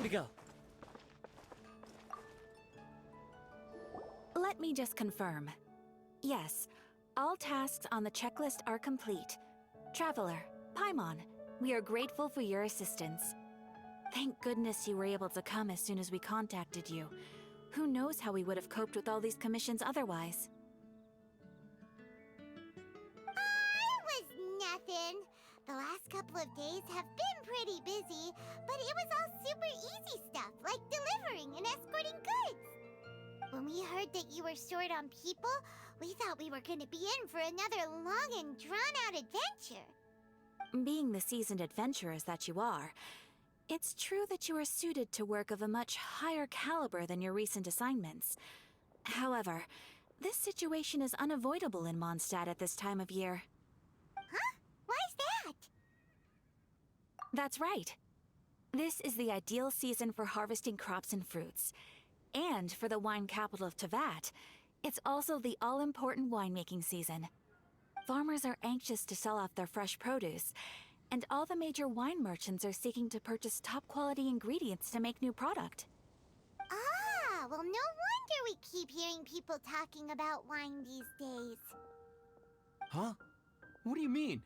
Time to go. Let me just confirm. Yes, all tasks on the checklist are complete. Traveler, Paimon, we are grateful for your assistance. Thank goodness you were able to come as soon as we contacted you. Who knows how we would have coped with all these commissions otherwise? It was nothing. The last couple of days have been pretty busy, but it was all super easy stuff, like delivering and escorting goods. When we heard that you were short on people, we thought we were going to be in for another long and drawn-out adventure. Being the seasoned adventurers that you are, it's true that you are suited to work of a much higher caliber than your recent assignments. However, this situation is unavoidable in Mondstadt at this time of year. Huh? Why's that? That's right. This is the ideal season for harvesting crops and fruits. And for the wine capital of Teyvat, it's also the all-important winemaking season. Farmers are anxious to sell off their fresh produce, and all the major wine merchants are seeking to purchase top-quality ingredients to make new product. Ah, well, no wonder we keep hearing people talking about wine these days. Huh? What do you mean?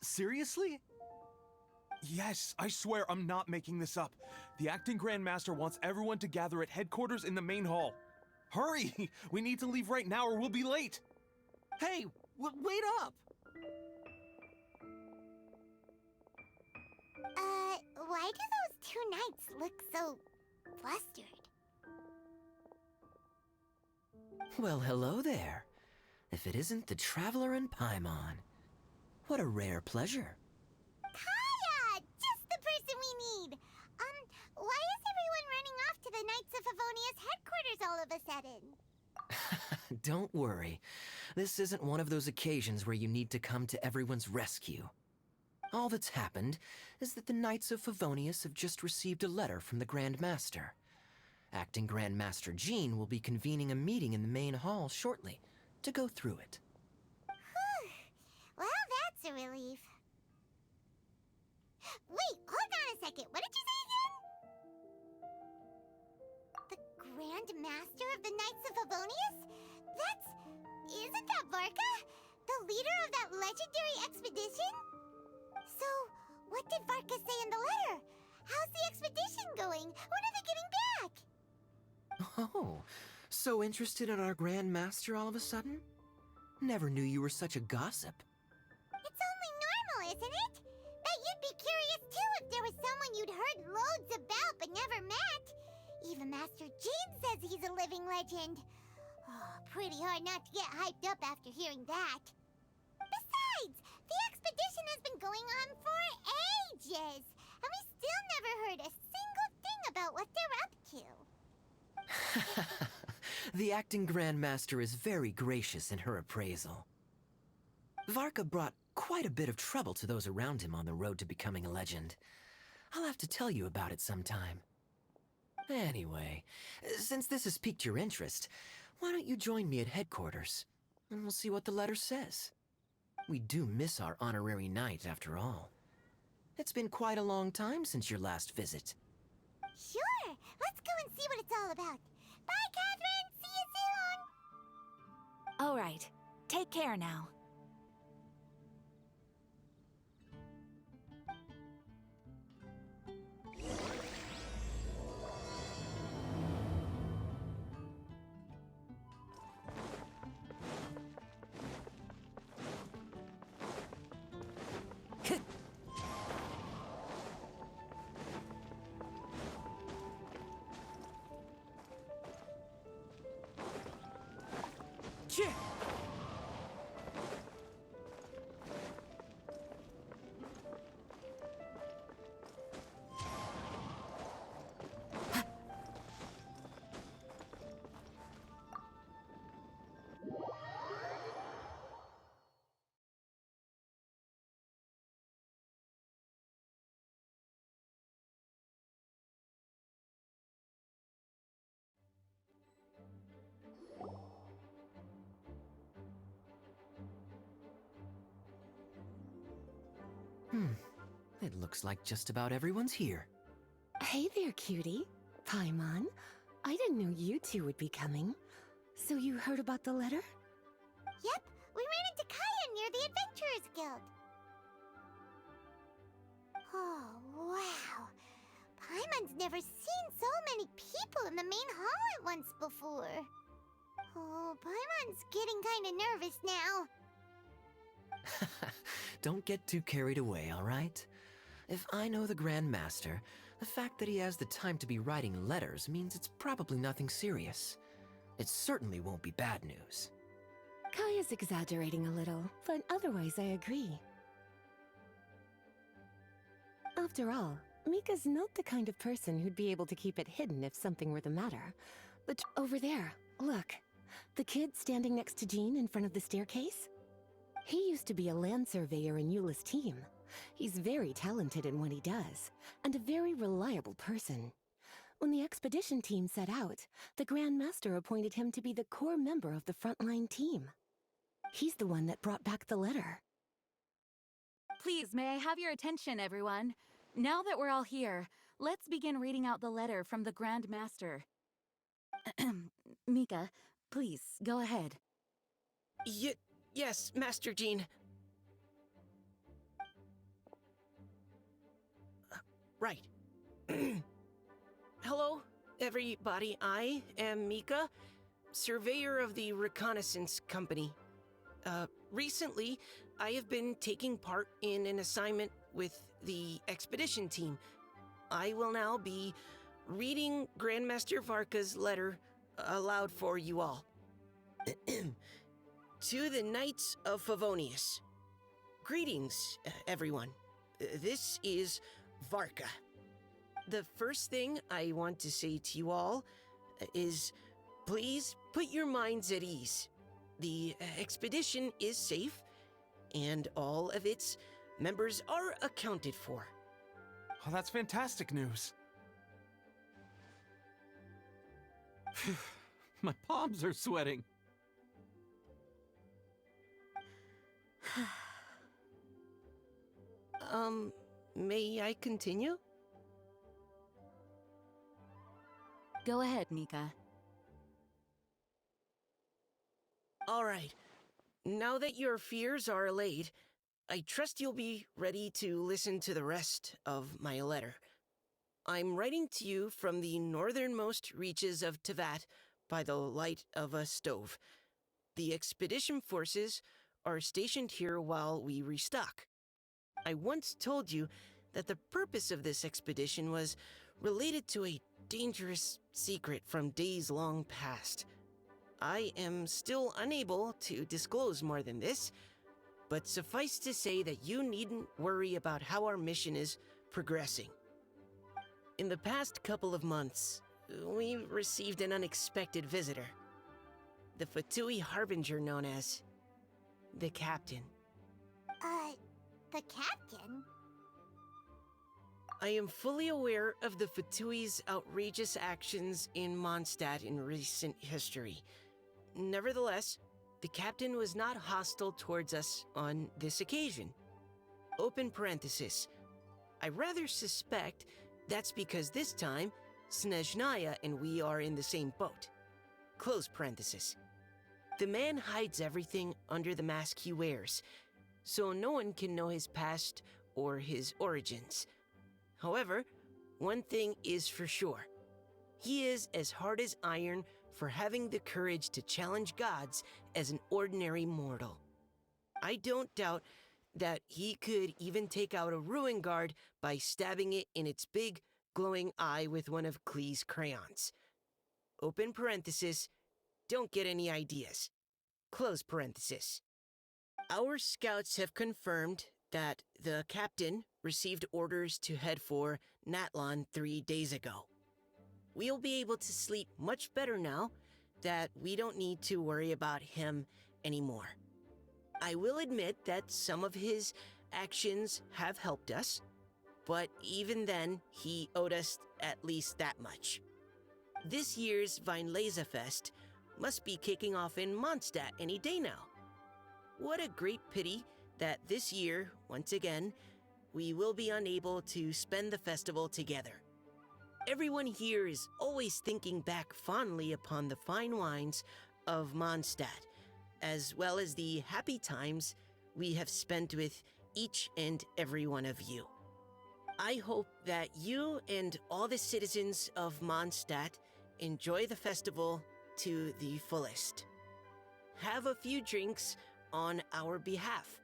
Seriously? Yes, I swear I'm not making this up. The acting Grandmaster wants everyone to gather at headquarters in the main hall. Hurry! We need to leave right now or we'll be late! Hey, wait up! Why do those two knights look so flustered? Well, hello there. If it isn't the Traveler and Paimon. What a rare pleasure. Kaya! Just the person we need! Why is everyone running off to the Knights of Favonia's headquarters all of a sudden? Don't worry. This isn't one of those occasions where you need to come to everyone's rescue. All that's happened is that the Knights of Favonius have just received a letter from the Grand Master. Acting Grand Master Jean will be convening a meeting in the main hall shortly to go through it. Whew. Well, that's a relief. Wait, hold on a second. What did you say again? The Grand Master of the Knights of Favonius? Isn't that Varka? The leader of that legendary expedition? So, what did Varka say in the letter? How's the expedition going? When are they getting back? Oh, so interested in our Grand Master all of a sudden? Never knew you were such a gossip. It's only normal, isn't it? That you'd be curious too if there was someone you'd heard loads about but never met. Even Master Jean says he's a living legend. Oh, pretty hard not to get hyped up after hearing that. Besides, the expedition has been going on for ages, and we still never heard a single thing about what they're up to. The acting Grand Master is very gracious in her appraisal. Varka brought quite a bit of trouble to those around him on the road to becoming a legend. I'll have to tell you about it sometime. Anyway, since this has piqued your interest, why don't you join me at headquarters, and we'll see what the letter says. We do miss our honorary knight, after all. It's been quite a long time since your last visit. Sure, let's go and see what it's all about. Bye, Catherine! See you soon! All right, take care now. It looks like just about everyone's here. Hey there, cutie. Paimon. I didn't know you two would be coming. So you heard about the letter? Yep, we ran into Kaya near the Adventurers Guild. Oh, wow. Paimon's never seen so many people in the main hall at once before. Oh, Paimon's getting kind of nervous now. Don't get too carried away, all right? If I know the Grand Master, the fact that he has the time to be writing letters means it's probably nothing serious. It certainly won't be bad news. Kaya's exaggerating a little, but otherwise I agree. After all, Mika's not the kind of person who'd be able to keep it hidden if something were the matter. But over there, look. The kid standing next to Jean in front of the staircase? He used to be a land surveyor in Eula's team. He's very talented in what he does, and a very reliable person. When the expedition team set out, the Grand Master appointed him to be the core member of the frontline team. He's the one that brought back the letter. Please, may I have your attention, everyone? Now that we're all here, let's begin reading out the letter from the Grand Master. Mika, please, go ahead. Yes, Master Jean. Right. Hello, everybody. I am Mika, surveyor of the Reconnaissance Company. Recently, I have been taking part in an assignment with the expedition team. I will now be reading Grandmaster Varka's letter aloud for you all. To the Knights of Favonius. Greetings, everyone. This is Varka. The first thing I want to say to you all is, please put your minds at ease. The expedition is safe, and all of its members are accounted for. Oh, that's fantastic news. My palms are sweating. May I continue? Go ahead, Mika. All right. Now that your fears are allayed, I trust you'll be ready to listen to the rest of my letter. I'm writing to you from the northernmost reaches of Tevat by the light of a stove. The expedition forces are stationed here while we restock. I once told you that the purpose of this expedition was related to a dangerous secret from days long past. I am still unable to disclose more than this, but suffice to say that you needn't worry about how our mission is progressing. In the past couple of months, we received an unexpected visitor. The Fatui Harbinger known as the Captain. The captain? I am fully aware of the Fatui's outrageous actions in Mondstadt in recent history. Nevertheless, the captain was not hostile towards us on this occasion. Open parenthesis. I rather suspect that's because this time, Snezhnaya and we are in the same boat. Close parenthesis. The man hides everything under the mask he wears, so no one can know his past or his origins. However, one thing is for sure. He is as hard as iron for having the courage to challenge gods as an ordinary mortal. I don't doubt that he could even take out a ruin guard by stabbing it in its big, glowing eye with one of Klee's crayons. Open parenthesis, don't get any ideas. Close parenthesis. Our scouts have confirmed that the captain received orders to head for Natlon 3 days ago. We'll be able to sleep much better now that we don't need to worry about him anymore. I will admit that some of his actions have helped us, but even then, he owed us at least that much. This year's Weinlesefest must be kicking off in Mondstadt any day now. What a great pity that this year, once again, we will be unable to spend the festival together. Everyone here is always thinking back fondly upon the fine wines of Mondstadt, as well as the happy times we have spent with each and every one of you. I hope that you and all the citizens of Mondstadt enjoy the festival to the fullest. Have a few drinks on our behalf.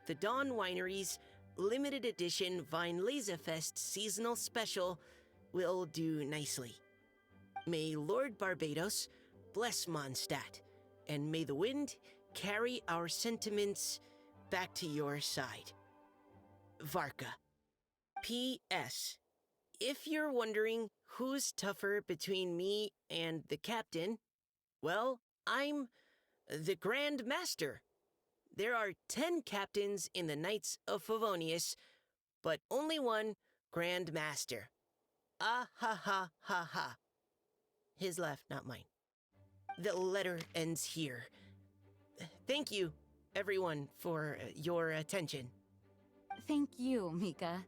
The Dawn Winery's limited edition Weinlesefest seasonal special will do nicely. May Lord Barbados bless Mondstadt, and may the wind carry our sentiments back to your side. Varka. P.S. If you're wondering who's tougher between me and the captain, well, I'm the Grand Master. There are 10 captains in the Knights of Favonius, but only one Grand Master. Ah ha ha ha ha. His laugh, not mine. The letter ends here. Thank you, everyone, for your attention. Thank you, Mika.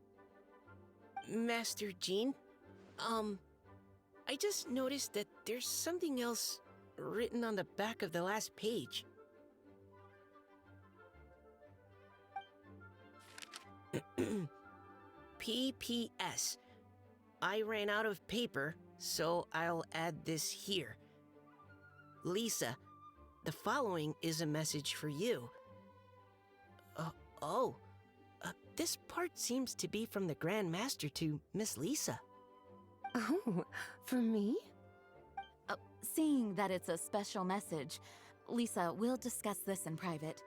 Master Jean, I just noticed that there's something else written on the back of the last page. P.P.S. I ran out of paper, so I'll add this here. Lisa, the following is a message for you. This part seems to be from the Grand Master to Miss Lisa. Oh, for me? Seeing that it's a special message, Lisa, we'll discuss this in private.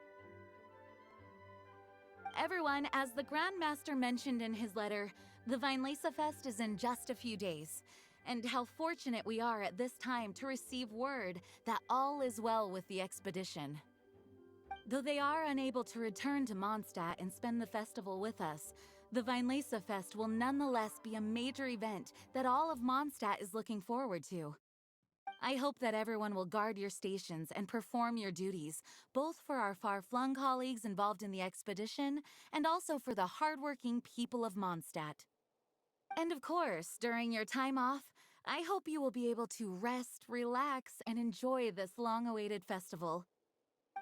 Everyone, as the Grand Master mentioned in his letter, the Weinlesefest is in just a few days. And how fortunate we are at this time to receive word that all is well with the expedition. Though they are unable to return to Mondstadt and spend the festival with us, the Weinlesefest will nonetheless be a major event that all of Mondstadt is looking forward to. I hope that everyone will guard your stations and perform your duties, both for our far-flung colleagues involved in the expedition and also for the hardworking people of Mondstadt. And of course, during your time off, I hope you will be able to rest, relax, and enjoy this long-awaited festival.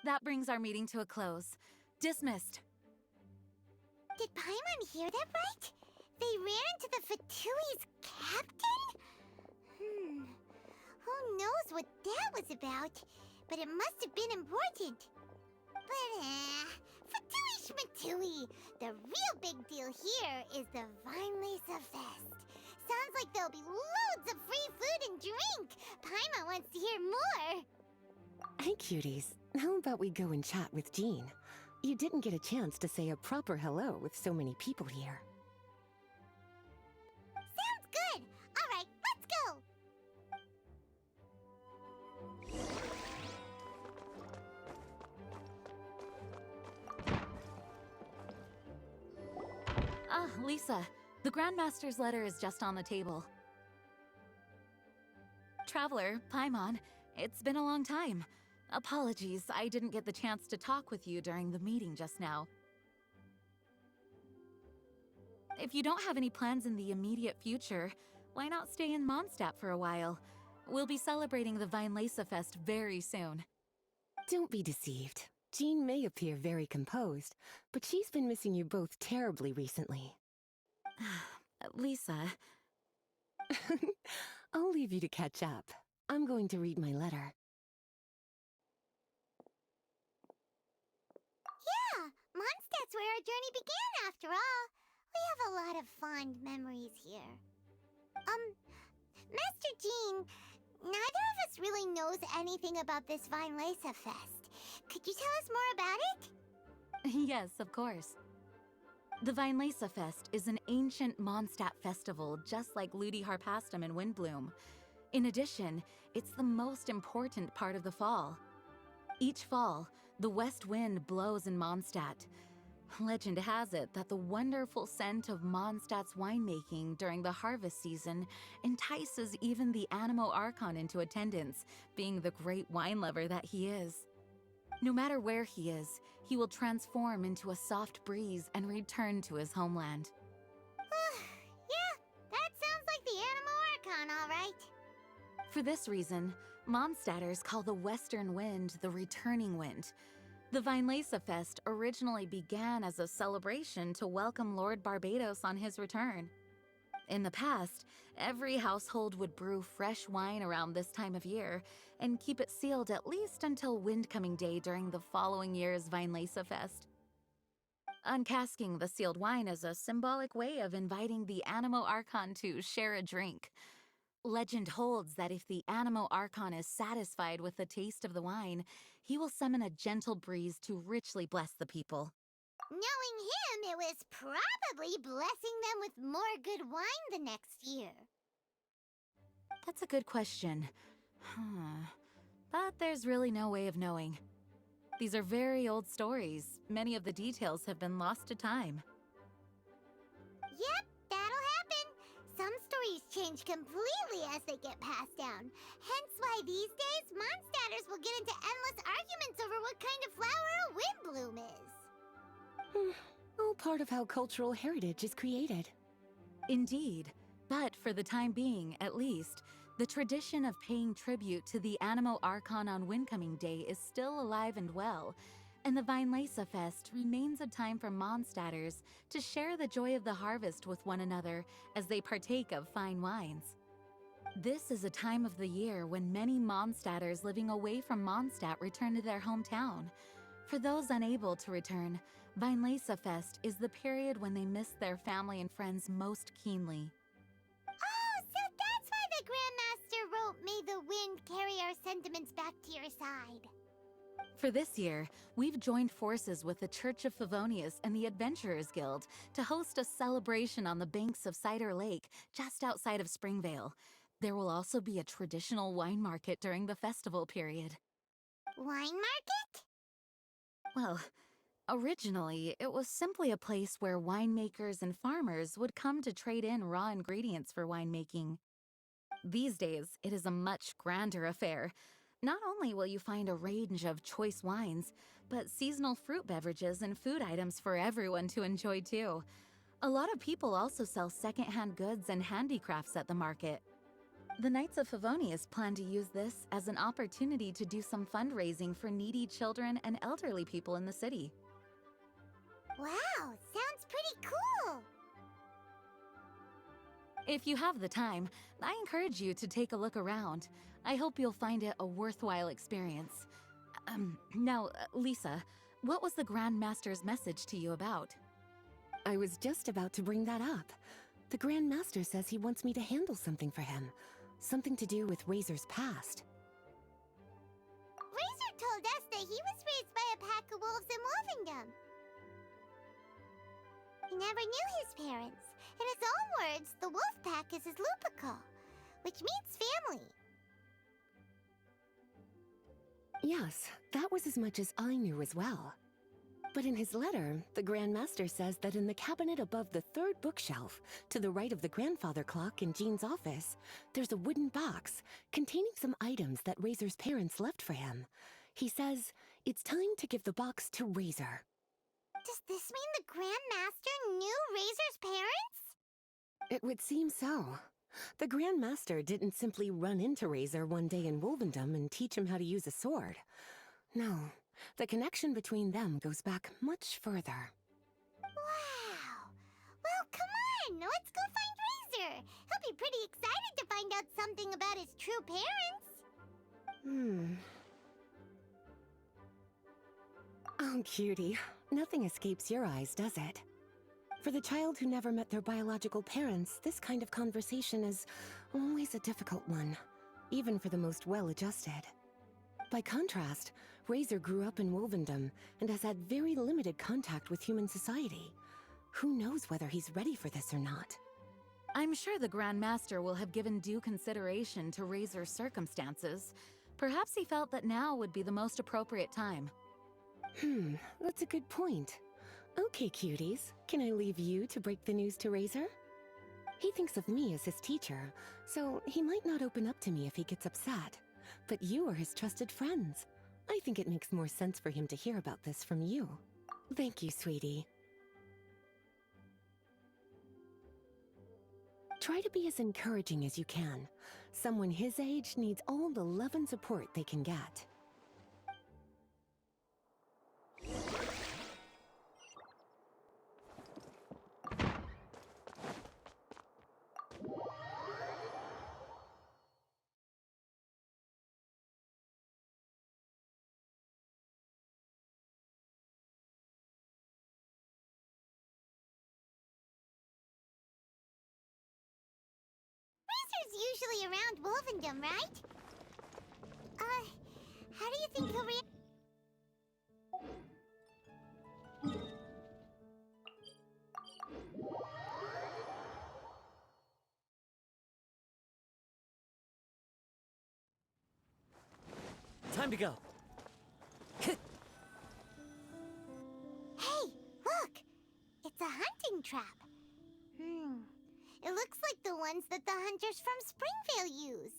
That brings our meeting to a close. Dismissed. Did Paimon hear that right? They ran into the Fatui's captain? Who knows what that was about? But it must have been important. But, Fatui Schmatui! The real big deal here is the Weinlesefest. Sounds like there'll be loads of free food and drink! Paimon wants to hear more! Hey, cuties. How about we go and chat with Jean? You didn't get a chance to say a proper hello with so many people here. Sounds good! Alright, let's go! Lisa, the Grandmaster's letter is just on the table. Traveler, Paimon, it's been a long time. Apologies, I didn't get the chance to talk with you during the meeting just now. If you don't have any plans in the immediate future, why not stay in Mondstadt for a while? We'll be celebrating the Weinlesefest very soon. Don't be deceived. Jean may appear very composed, but she's been missing you both terribly recently. Lisa... I'll leave you to catch up. I'm going to read my letter. Yeah, Mondstadt's where our journey began after all. We have a lot of fond memories here. Master Jean, neither of us really knows anything about this Weinlesefest. Could you tell us more about it? Yes, of course. The Weinlesefest is an ancient Mondstadt festival just like Ludi Harpastum and Windbloom. In addition, it's the most important part of the fall. Each fall, the west wind blows in Mondstadt. Legend has it that the wonderful scent of Mondstadt's winemaking during the harvest season entices even the Animo Archon into attendance, being the great wine lover that he is. No matter where he is, he will transform into a soft breeze and return to his homeland. Yeah, that sounds like the Animo For this reason, Mondstadters call the western wind the returning wind. The Weinlese Fest originally began as a celebration to welcome Lord Barbados on his return. In the past, every household would brew fresh wine around this time of year and keep it sealed at least until Windcoming Day during the following year's Weinlese Fest. Uncasking the sealed wine is a symbolic way of inviting the Animo Archon to share a drink. Legend holds that if the Animo Archon is satisfied with the taste of the wine, he will summon a gentle breeze to richly bless the people. Knowing him, it was probably blessing them with more good wine the next year. That's a good question. But there's really no way of knowing. These are very old stories. Many of the details have been lost to time. Yep, that'll happen. Some stories change completely as they get passed down. Hence why these days, Mondstadters will get into endless arguments over what kind of flower a windbloom is. All part of how cultural heritage is created. Indeed. But for the time being, at least, the tradition of paying tribute to the Animo Archon on Windcoming Day is still alive and well, and the Weinlese Fest remains a time for Mondstadters to share the joy of the harvest with one another as they partake of fine wines. This is a time of the year when many Mondstadters living away from Mondstadt return to their hometown. For those unable to return, Weinlese Fest is the period when they miss their family and friends most keenly. Oh, so that's why the Grandmaster wrote, "May the wind carry our sentiments back to your side." For this year, we've joined forces with the Church of Favonius and the Adventurers Guild to host a celebration on the banks of Cider Lake, just outside of Springvale. There will also be a traditional wine market during the festival period. Wine market? Well, originally, it was simply a place where winemakers and farmers would come to trade in raw ingredients for winemaking. These days, it is a much grander affair. Not only will you find a range of choice wines, but seasonal fruit beverages and food items for everyone to enjoy too. A lot of people also sell secondhand goods and handicrafts at the market. The Knights of Favonius plan to use this as an opportunity to do some fundraising for needy children and elderly people in the city. Wow, sounds pretty cool. If you have the time, I encourage you to take a look around. I hope you'll find it a worthwhile experience. Now, Lisa, what was the Grand Master's message to you about? I was just about to bring that up. The Grand Master says he wants me to handle something for him. Something to do with Razor's past. Razor told us that he was raised by a pack of wolves in Wolvendom. He never knew his parents. In his own words, the wolf pack is his lupical, which means family. Yes, that was as much as I knew as well. But in his letter, the Grand Master says that in the cabinet above the third bookshelf, to the right of the grandfather clock in Jean's office, there's a wooden box containing some items that Razor's parents left for him. He says it's time to give the box to Razor. Does this mean the Grand Master knew Razor's parents? It would seem so. The Grand Master didn't simply run into Razor one day in Wolvendom and teach him how to use a sword. No, the connection between them goes back much further. Wow! Well, come on! Let's go find Razor! He'll be pretty excited to find out something about his true parents! Oh, cutie. Nothing escapes your eyes, does it? For the child who never met their biological parents, this kind of conversation is always a difficult one, even for the most well-adjusted. By contrast, Razor grew up in Wolvendom and has had very limited contact with human society. Who knows whether he's ready for this or not? I'm sure the Grand Master will have given due consideration to Razor's circumstances. Perhaps he felt that now would be the most appropriate time. That's a good point. Okay, cuties, can I leave you to break the news to Razor? He thinks of me as his teacher, so he might not open up to me if he gets upset. But you are his trusted friends. I think it makes more sense for him to hear about this from you. Thank you, sweetie. Try to be as encouraging as you can. Someone his age needs all the love and support they can get. Razor's usually around Wolvendom, right? How do you think he'll react? Time to go. Hey, look! It's a hunting trap. It looks like the ones that the hunters from Springvale use.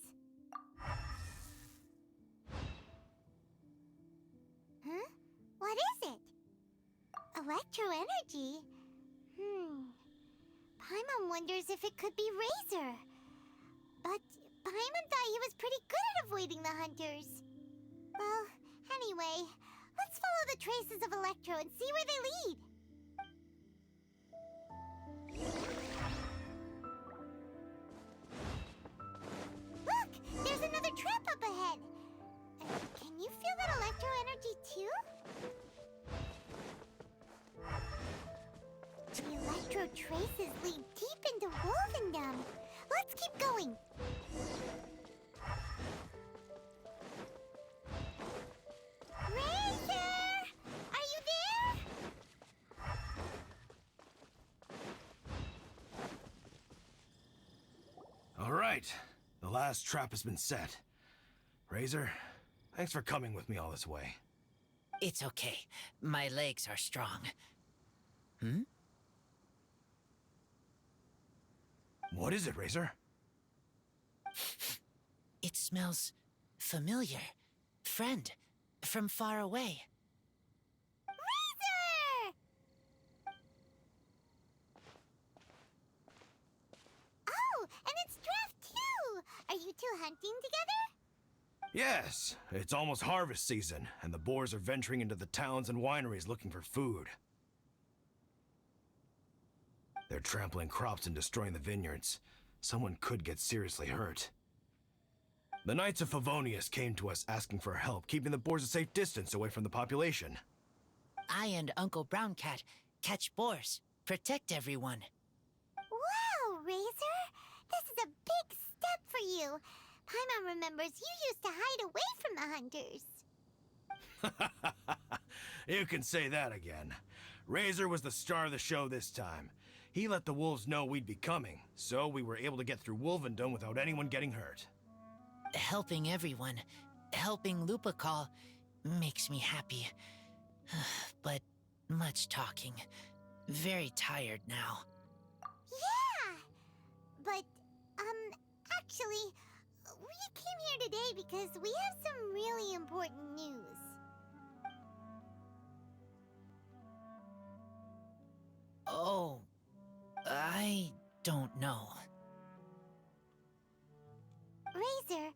Huh? What is it? Electro energy? Paimon wonders if it could be Razor. But Paimon thought he was pretty good at avoiding the hunters. Well, anyway, let's follow the traces of Electro and see where they lead. Look! There's another trap up ahead! Can you feel that Electro energy too? The Electro traces lead deep into Wolvendom. Let's keep going. Razor! Are you there? All right. The last trap has been set. Razor, thanks for coming with me all this way. It's okay. My legs are strong. What is it, Razor? It smells familiar. Friend, from far away. Razor! Oh, and it's Draft too! Are you two hunting together? Yes, it's almost harvest season, and the boars are venturing into the towns and wineries looking for food. They're trampling crops and destroying the vineyards. Someone could get seriously hurt. The Knights of Favonius came to us asking for help, keeping the boars a safe distance away from the population. I and Uncle Brown Cat catch boars, protect everyone. Wow, Razor! This is a big step for you. Paimon remembers you used to hide away from the hunters. You can say that again. Razor was the star of the show this time. He let the wolves know we'd be coming, so we were able to get through Wolvendom without anyone getting hurt. Helping everyone, helping Lupercal, makes me happy. But much talking. Very tired now. Yeah! But, actually, we came here today because we have some really important news. Oh, I don't know. Razor,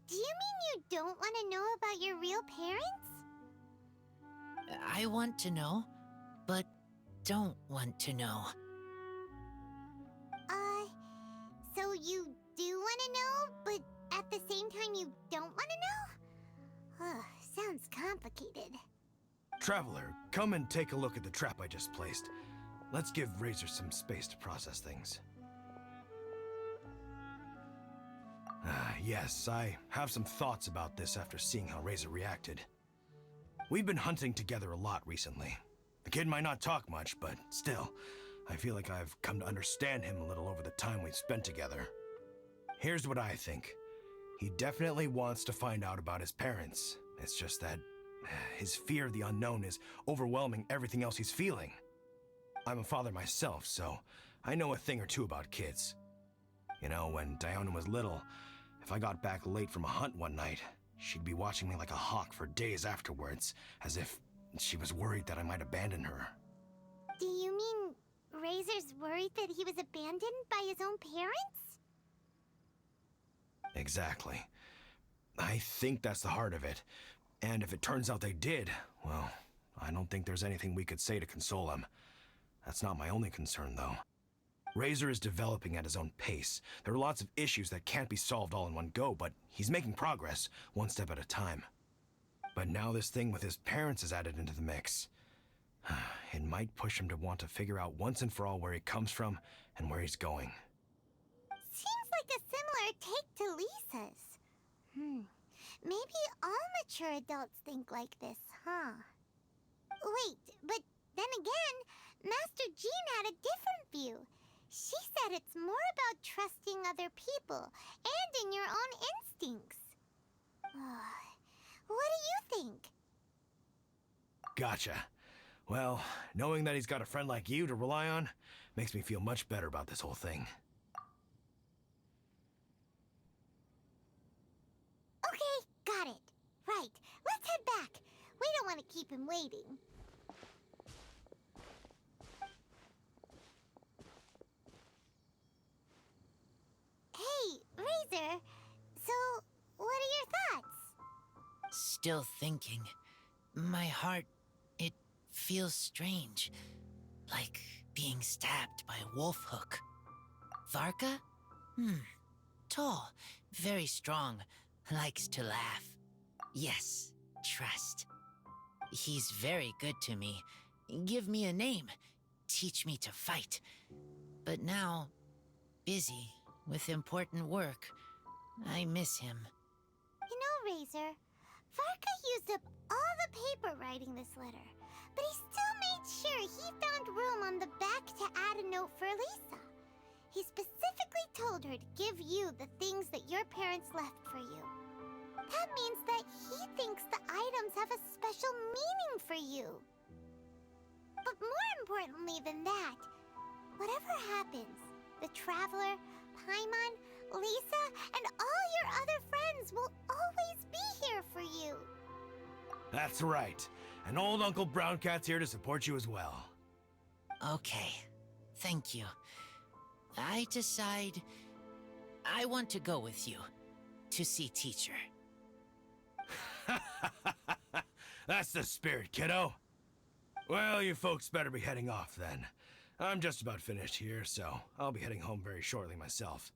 do you mean you don't want to know about your real parents? I want to know, but don't want to know. So you do want to know, but at the same time you don't want to know? Sounds complicated. Traveler, come and take a look at the trap I just placed. Let's give Razor some space to process things. Yes, I have some thoughts about this after seeing how Razor reacted. We've been hunting together a lot recently. The kid might not talk much, but still, I feel like I've come to understand him a little over the time we've spent together. Here's what I think. He definitely wants to find out about his parents. It's just that his fear of the unknown is overwhelming everything else he's feeling. I'm a father myself, so I know a thing or two about kids. You know, when Diona was little, if I got back late from a hunt one night, she'd be watching me like a hawk for days afterwards, as if she was worried that I might abandon her. Do you mean Razor's worried that he was abandoned by his own parents? Exactly. I think that's the heart of it. And if it turns out they did, well, I don't think there's anything we could say to console him. That's not my only concern, though. Razor is developing at his own pace. There are lots of issues that can't be solved all in one go, but he's making progress, one step at a time. But now this thing with his parents is added into the mix. It might push him to want to figure out once and for all where he comes from and where he's going. Seems like a similar take to Lisa's. Maybe all mature adults think like this, huh? Wait, but then again, Master Jean had a different view. She said it's more about trusting other people and in your own instincts. What do you think? Gotcha. Well, knowing that he's got a friend like you to rely on makes me feel much better about this whole thing. Okay, got it. Right, let's head back. We don't want to keep him waiting. Hey, Razor. So, what are your thoughts? Still thinking. My heart, it feels strange. Like being stabbed by a wolf hook. Varka? Tall, very strong, likes to laugh. Yes, trust. He's very good to me. Give me a name. Teach me to fight. But now, busy with important work. I miss him. You know, Razor, Varka used up all the paper writing this letter, but he still made sure he found room on the back to add a note for Lisa. He specifically told her to give you the things that your parents left for you. That means that he thinks the items have a special meaning for you. But more importantly than that, whatever happens, the Traveler, Paimon, Lisa, and all your other friends will always be here for you. That's right. And old Uncle Brown Cat's here to support you as well. Okay, thank you. I decide I want to go with you to see teacher. That's the spirit, kiddo. Well, you folks better be heading off then. I'm just about finished here, so I'll be heading home very shortly myself.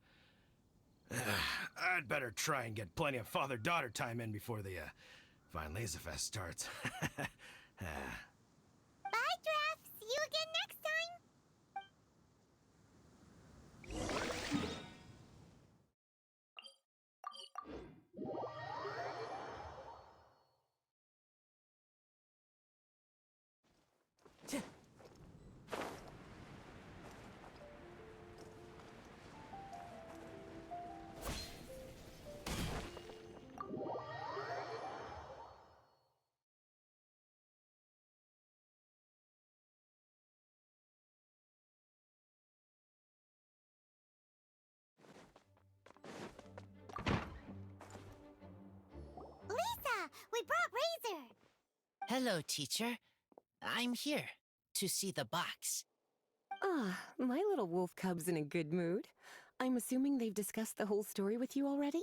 I'd better try and get plenty of father-daughter time in before the Fine Laser Fest starts. Bye, Draft. See you again next time. Lisa, we brought Razor. Hello, teacher. I'm here to see the box. Ah, my little wolf cub's in a good mood. I'm assuming they've discussed the whole story with you already?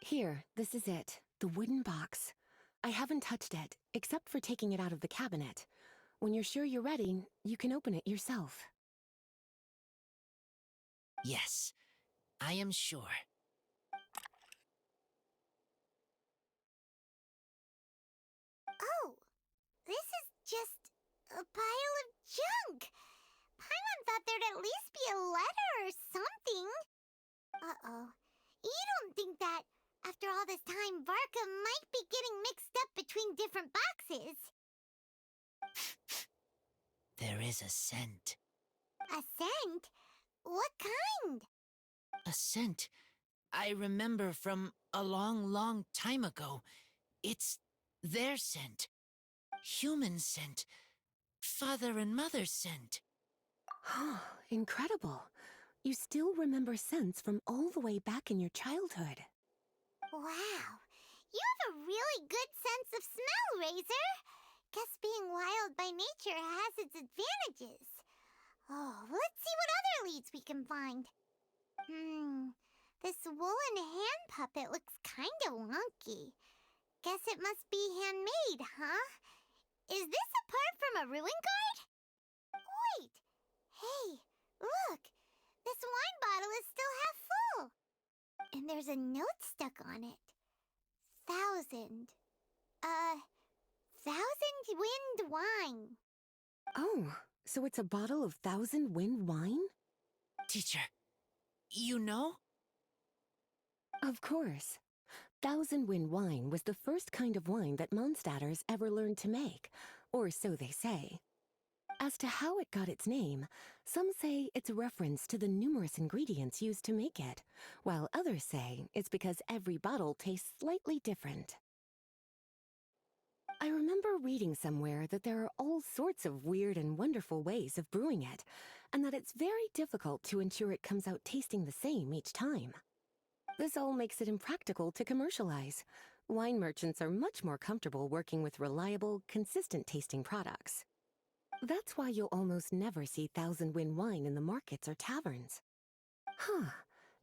Here, this is it. The wooden box. I haven't touched it, except for taking it out of the cabinet. When you're sure you're ready, you can open it yourself. Yes, I am sure. Oh, this is just a pile of junk. Paimon thought there'd at least be a letter or something. Uh-oh. You don't think that, after all this time, Varka might be getting mixed up between different boxes? There is a scent. A scent? What kind? A scent I remember from a long, long time ago. It's their scent. Human scent. Father and mother scent. Oh, incredible. You still remember scents from all the way back in your childhood. Wow. You have a really good sense of smell, Razor. Guess being wild by nature has its advantages. Oh, let's see what other leads we can find. This woolen hand puppet looks kinda wonky. Guess it must be handmade, huh? Is this a part from a ruin guard? Wait! Hey, look! This wine bottle is still half full! And there's a note stuck on it. 1,000. 1,000 wind wine. Oh, so it's a bottle of 1,000 wind wine? Teacher, you know? Of course. 1,000 wind wine was the first kind of wine that Mondstadters ever learned to make, or so they say. As to how it got its name, some say it's a reference to the numerous ingredients used to make it, while others say it's because every bottle tastes slightly different. I remember reading somewhere that there are all sorts of weird and wonderful ways of brewing it, and that it's very difficult to ensure it comes out tasting the same each time. This all makes it impractical to commercialize. Wine merchants are much more comfortable working with reliable, consistent-tasting products. That's why you'll almost never see 1,000 wind wine in the markets or taverns. Huh.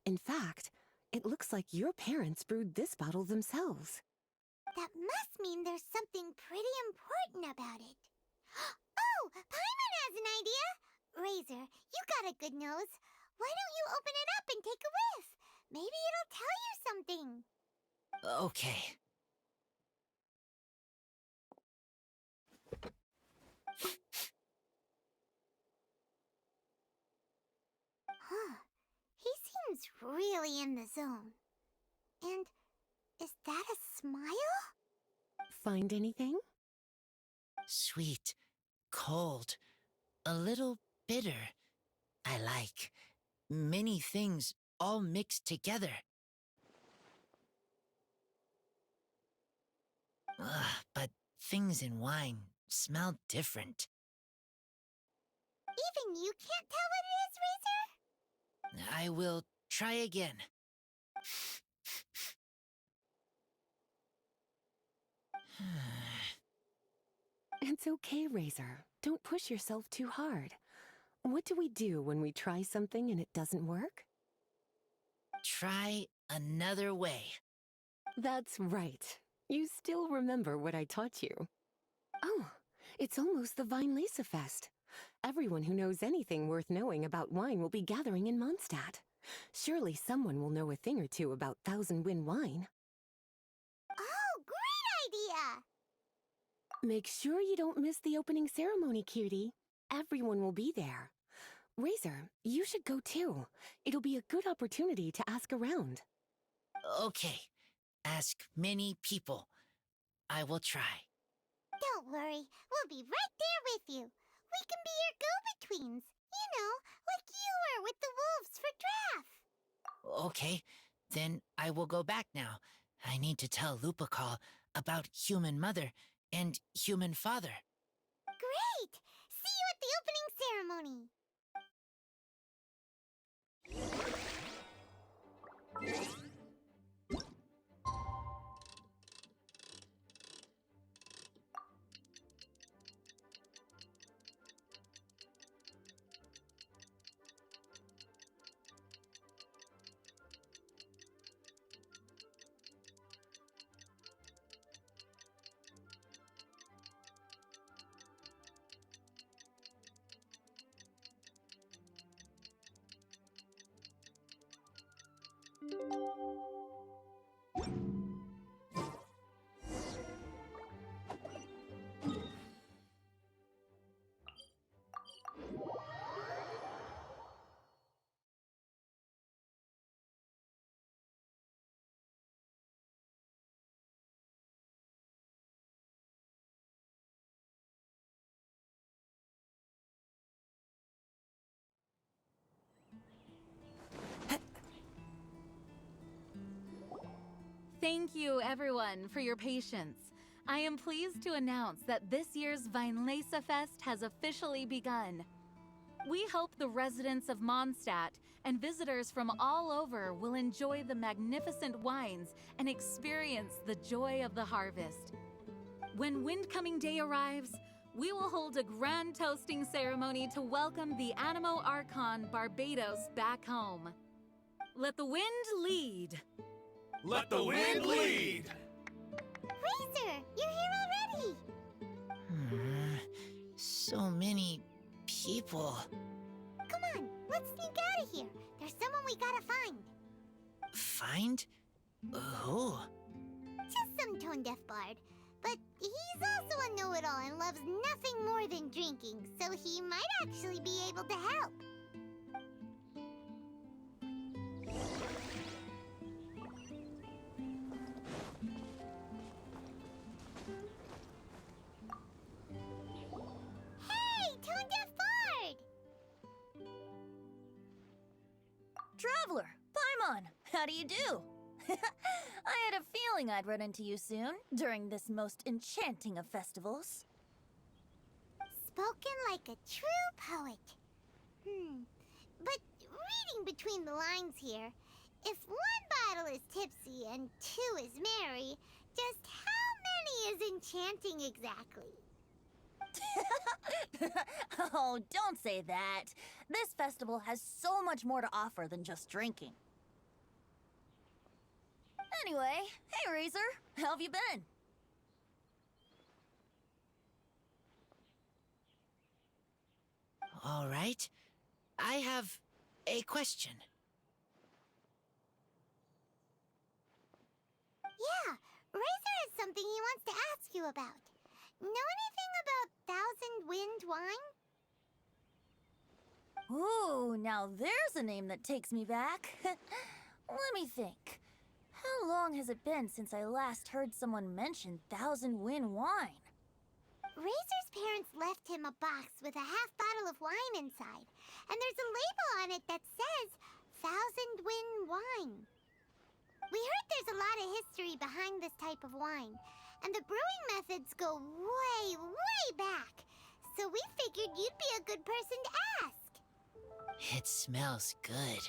In fact, it looks like your parents brewed this bottle themselves. That must mean there's something pretty important about it. Oh, Paimon has an idea! Razor, you got a good nose. Why don't you open it up and take a whiff? Maybe it'll tell you something. Okay. Huh. He seems really in the zone. And is that a smile? Find anything? Sweet, cold, a little bitter. I like many things all mixed together. But things in wine smell different. Even you can't tell what it is, Razor? I will try again. It's okay, Razor. Don't push yourself too hard. What do we do when we try something and it doesn't work? Try another way. That's right. You still remember what I taught you. Oh, it's almost the Weinlesefest. Everyone who knows anything worth knowing about wine will be gathering in Mondstadt. Surely someone will know a thing or two about 1,000 wind wine. Oh, great idea! Make sure you don't miss the opening ceremony, cutie. Everyone will be there. Razor, you should go too. It'll be a good opportunity to ask around. Okay. Ask many people. I will try. Don't worry, we'll be right there with you. We can be your go-betweens. You know, like you were with the wolves for Draff. Okay, then I will go back now. I need to tell Lupacall about Human Mother and Human Father. Great! See you at the opening ceremony. Thank you, everyone, for your patience. I am pleased to announce that this year's Weinlesefest has officially begun. We hope the residents of Mondstadt and visitors from all over will enjoy the magnificent wines and experience the joy of the harvest. When Windcoming Day arrives, we will hold a grand toasting ceremony to welcome the Animo Archon Barbados back home. Let the wind lead. Let the wind lead! Razor, you're here already! So many people. Come on, let's sneak out of here. There's someone we gotta find. Find? Who? Just some tone-deaf bard. But he's also a know-it-all and loves nothing more than drinking, so he might actually be able to help. Hey, tone-deaf bard! Traveler, Paimon, how do you do? I had a feeling I'd run into you soon, during this most enchanting of festivals. Spoken like a true poet. But reading between the lines here, if one bottle is tipsy and two is merry, just how many is enchanting exactly? Oh, don't say that. This festival has so much more to offer than just drinking. Anyway, hey Razor, how have you been? All right. I have a question. Yeah, Razor has something he wants to ask you about. Know anything about Thousand Wind wine? Ooh, now there's a name that takes me back. Let me think. How long has it been since I last heard someone mention Thousand Wind wine? Razor's parents left him a box with a half bottle of wine inside, and there's a label on it that says Thousand Wind wine. We heard there's a lot of history behind this type of wine, and the brewing methods go way, way back. So we figured you'd be a good person to ask. It smells good,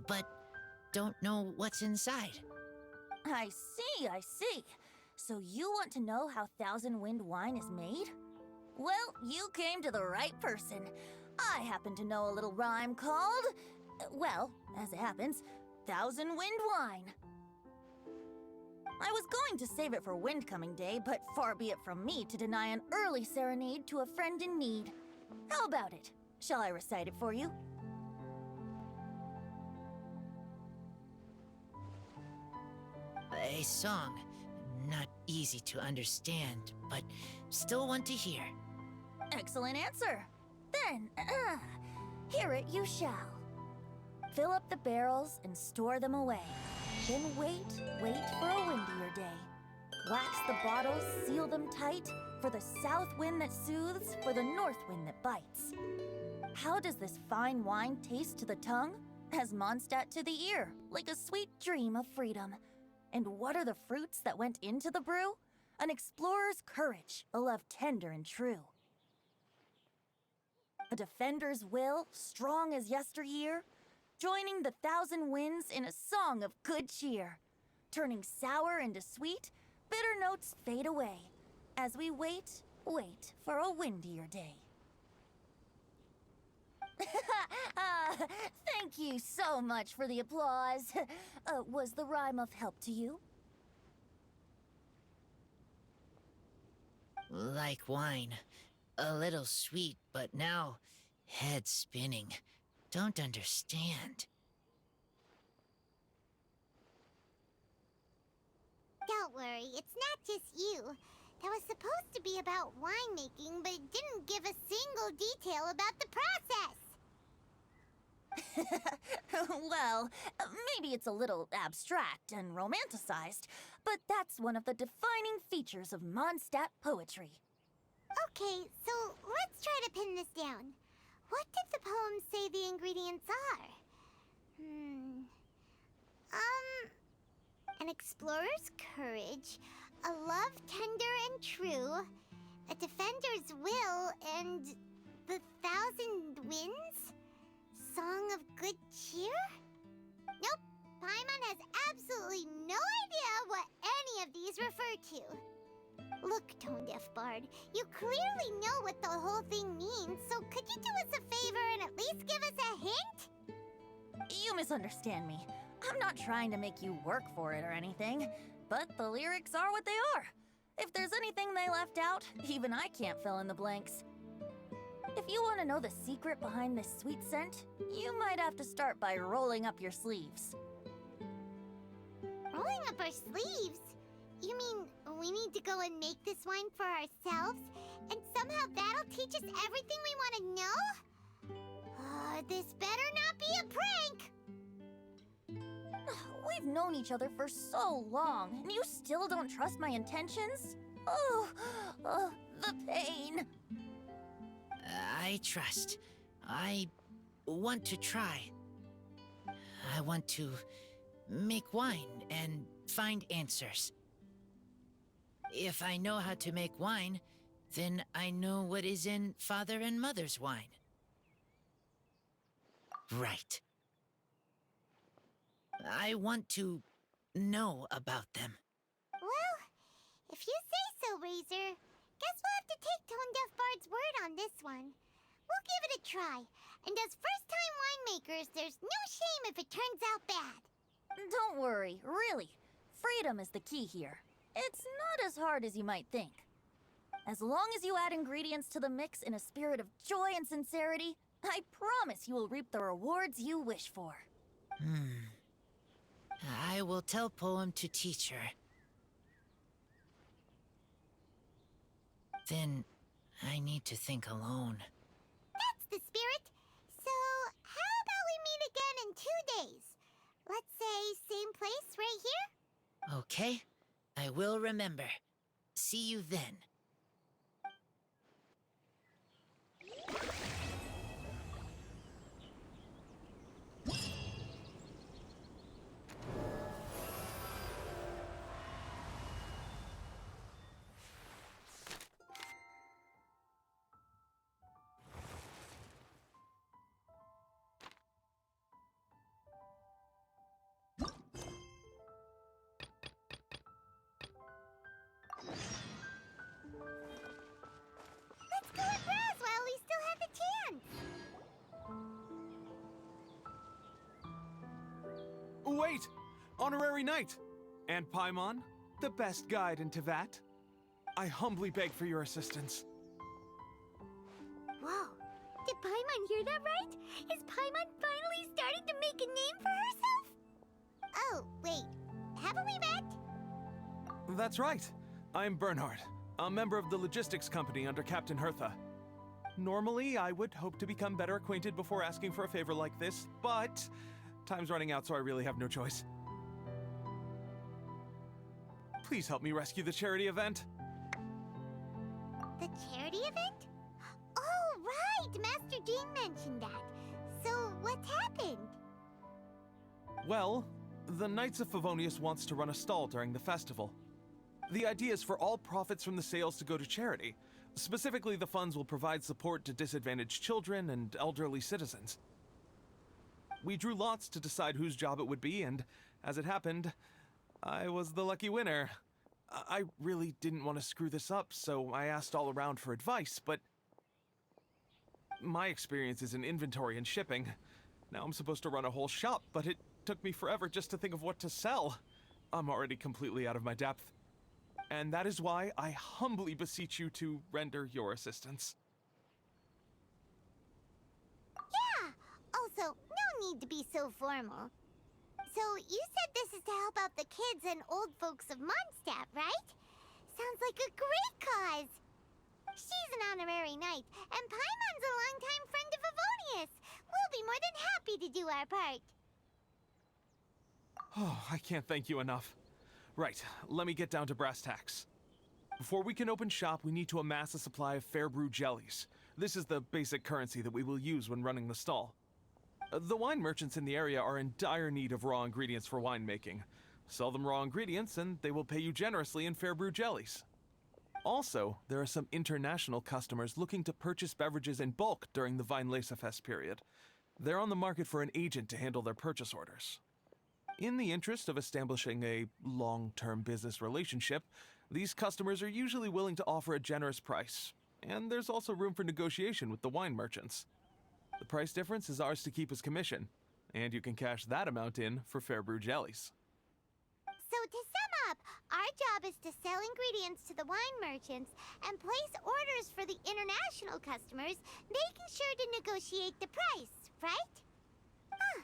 but don't know what's inside. I see. So you want to know how Thousand Wind wine is made? Well, you came to the right person. I happen to know a little rhyme called, well, as it happens, Thousand Wind wine. I was going to save it for Windcoming Day, but far be it from me to deny an early serenade to a friend in need. How about it? Shall I recite it for you? A song. Not easy to understand, but still want to hear. Excellent answer. Then, hear it you shall. Fill up the barrels and store them away. Then wait for a windier day. Wax the bottles, seal them tight, for the south wind that soothes, for the north wind that bites. How does this fine wine taste to the tongue? As Mondstadt to the ear, like a sweet dream of freedom. And what are the fruits that went into the brew? An explorer's courage, a love tender and true. A defender's will, strong as yesteryear, joining the thousand winds in a song of good cheer. Turning sour into sweet, bitter notes fade away, as we wait for a windier day. Thank you so much for the applause. Was the rhyme of help to you? Like wine. A little sweet, but now head spinning. Don't understand. Don't worry, it's not just you. That was supposed to be about winemaking, but it didn't give a single detail about the process. Well, maybe it's a little abstract and romanticized, but that's one of the defining features of Mondstadt poetry. Okay, so let's try to pin this down. What did the poem say the ingredients are? An explorer's courage, a love tender and true, a defender's will, and the thousand winds? Song of good cheer? Nope, Paimon has absolutely no idea what any of these refer to. Look, Tone Deaf Bard, you clearly know what the whole thing means, so could you do us a favor and at least give us a hint? You misunderstand me. I'm not trying to make you work for it or anything, but the lyrics are what they are. If there's anything they left out, even I can't fill in the blanks. If you want to know the secret behind this sweet scent, you might have to start by rolling up your sleeves. Rolling up our sleeves? You mean we need to go and make this wine for ourselves? And somehow that'll teach us everything we want to know? This better not be a prank! We've known each other for so long, and you still don't trust my intentions? Oh, the pain. I trust. I want to try. I want to make wine and find answers. If I know how to make wine, then I know what is in Father and Mother's wine. Right. I want to know about them. Well, if you say so, Razor, guess we'll have to take Tone Deaf Bard's word on this one. We'll give it a try, and as first-time winemakers, there's no shame if it turns out bad. Don't worry, really. Freedom is the key here. It's not as hard as you might think. As long as you add ingredients to the mix in a spirit of joy and sincerity, I promise you will reap the rewards you wish for. I will tell Poem to teach her. Then I need to think alone. That's the spirit. So, how about we meet again in 2 days? Let's say same place right here? Okay, I will remember. See you then. Let's go and browse while we still have the chance. Wait! Honorary Knight! And Paimon, the best guide in Tevat. I humbly beg for your assistance. Whoa, did Paimon hear that right? Is Paimon finally starting to make a name for herself? Oh, wait, haven't we met? That's right. I'm Bernhard, a member of the logistics company under Captain Hertha. Normally, I would hope to become better acquainted before asking for a favor like this, but time's running out, so I really have no choice. Please help me rescue the charity event. The charity event? Oh, right! Master Jean mentioned that. So, what's happened? Well, the Knights of Favonius wants to run a stall during the festival. The idea is for all profits from the sales to go to charity. Specifically, the funds will provide support to disadvantaged children and elderly citizens. We drew lots to decide whose job it would be, and as it happened, I was the lucky winner. I really didn't want to screw this up, so I asked all around for advice, but my experience is in inventory and shipping. Now I'm supposed to run a whole shop, but it took me forever just to think of what to sell. I'm already completely out of my depth. And that is why I humbly beseech you to render your assistance. Yeah! Also, no need to be so formal. So, you said this is to help out the kids and old folks of Mondstadt, right? Sounds like a great cause! She's an honorary knight, and Paimon's a longtime friend of Favonius. We'll be more than happy to do our part. Oh, I can't thank you enough. Right, let me get down to brass tacks. Before we can open shop, we need to amass a supply of fair brew jellies. This is the basic currency that we will use when running the stall. The wine merchants in the area are in dire need of raw ingredients for winemaking. Sell them raw ingredients and they will pay you generously in fair brew jellies. Also, there are some international customers looking to purchase beverages in bulk during the Weinlesefest period. They're on the market for an agent to handle their purchase orders. In the interest of establishing a long-term business relationship, these customers are usually willing to offer a generous price, and there's also room for negotiation with the wine merchants. The price difference is ours to keep as commission, and you can cash that amount in for fair brew jellies. So to sum up, our job is to sell ingredients to the wine merchants and place orders for the international customers, making sure to negotiate the price, right? Huh.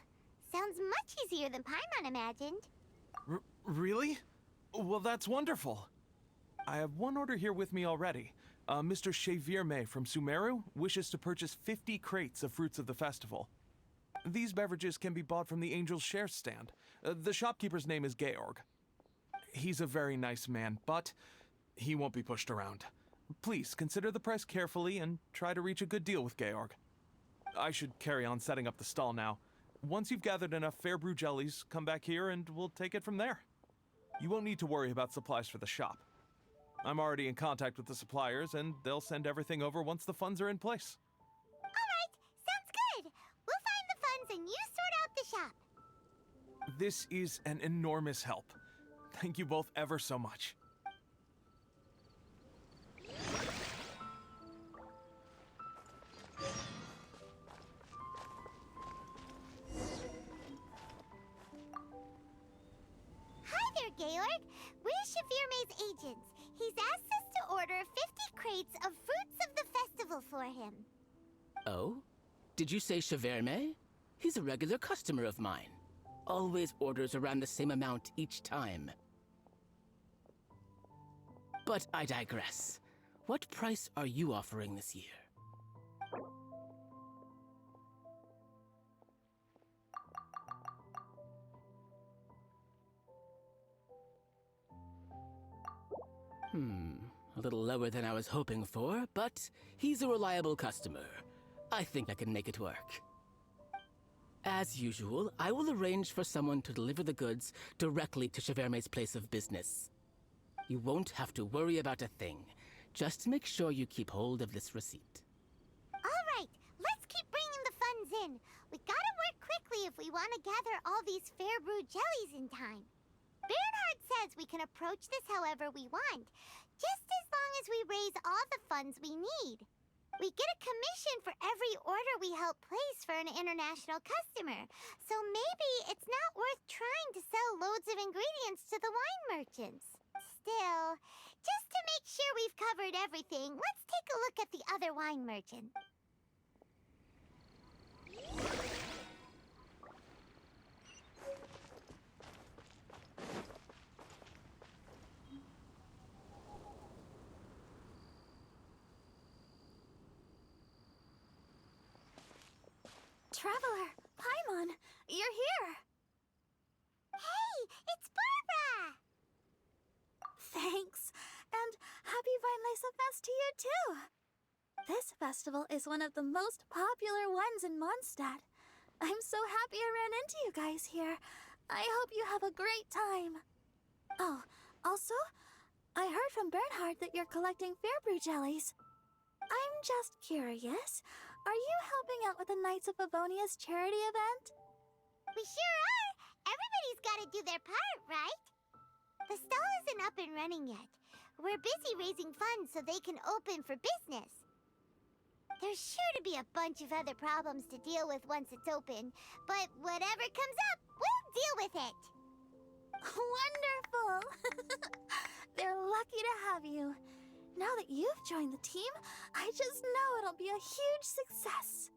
Sounds much easier than Paimon imagined. Really? Well, that's wonderful. I have one order here with me already. Mr. Xavier May from Sumeru wishes to purchase 50 crates of fruits of the festival. These beverages can be bought from the Angel's Share stand. The shopkeeper's name is Georg. He's a very nice man, but he won't be pushed around. Please consider the price carefully and try to reach a good deal with Georg. I should carry on setting up the stall now. Once you've gathered enough fair brew jellies, come back here and we'll take it from there. You won't need to worry about supplies for the shop. I'm already in contact with the suppliers, and they'll send everything over once the funds are in place. All right, sounds good. We'll find the funds and you sort out the shop. This is an enormous help. Thank you both ever so much. Hi there, Georg. We're Xavier May's agents. He's asked us to order 50 crates of fruits of the festival for him. Oh? Did you say Shaverme? He's a regular customer of mine. Always orders around the same amount each time. But I digress. What price are you offering this year? A little lower than I was hoping for, but he's a reliable customer. I think I can make it work. As usual, I will arrange for someone to deliver the goods directly to Shaverme's place of business. You won't have to worry about a thing. Just make sure you keep hold of this receipt. All right, let's keep bringing the funds in. We gotta work quickly if we want to gather all these fair brew jellies in time. Bernhard says we can approach this however we want, just as long as we raise all the funds we need. We get a commission for every order we help place for an international customer, so maybe it's not worth trying to sell loads of ingredients to the wine merchants. Still, just to make sure we've covered everything, let's take a look at the other wine merchant. Traveler, Paimon, you're here. Hey, it's Barbara! Thanks, and happy Vinelesa Fest to you too. This festival is one of the most popular ones in Mondstadt. I'm so happy I ran into you guys here. I hope you have a great time. Oh, also, I heard from Bernhard that you're collecting Fairbrew jellies. I'm just curious, are you helping out with the Knights of Favonia's charity event? We sure are! Everybody's gotta do their part, right? The stall isn't up and running yet. We're busy raising funds so they can open for business. There's sure to be a bunch of other problems to deal with once it's open, but whatever comes up, we'll deal with it. Wonderful! They're lucky to have you. Now that you've joined the team, I just know it'll be a huge success.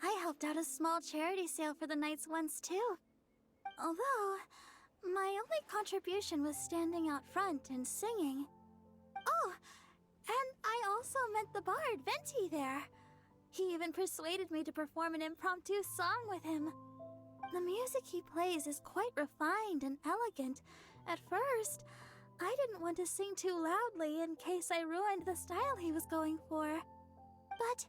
I helped out a small charity sale for the Knights once too. Although, my only contribution was standing out front and singing. Oh, and I also met the bard, Venti, there. He even persuaded me to perform an impromptu song with him. The music he plays is quite refined and elegant. At first, I didn't want to sing too loudly in case I ruined the style he was going for. But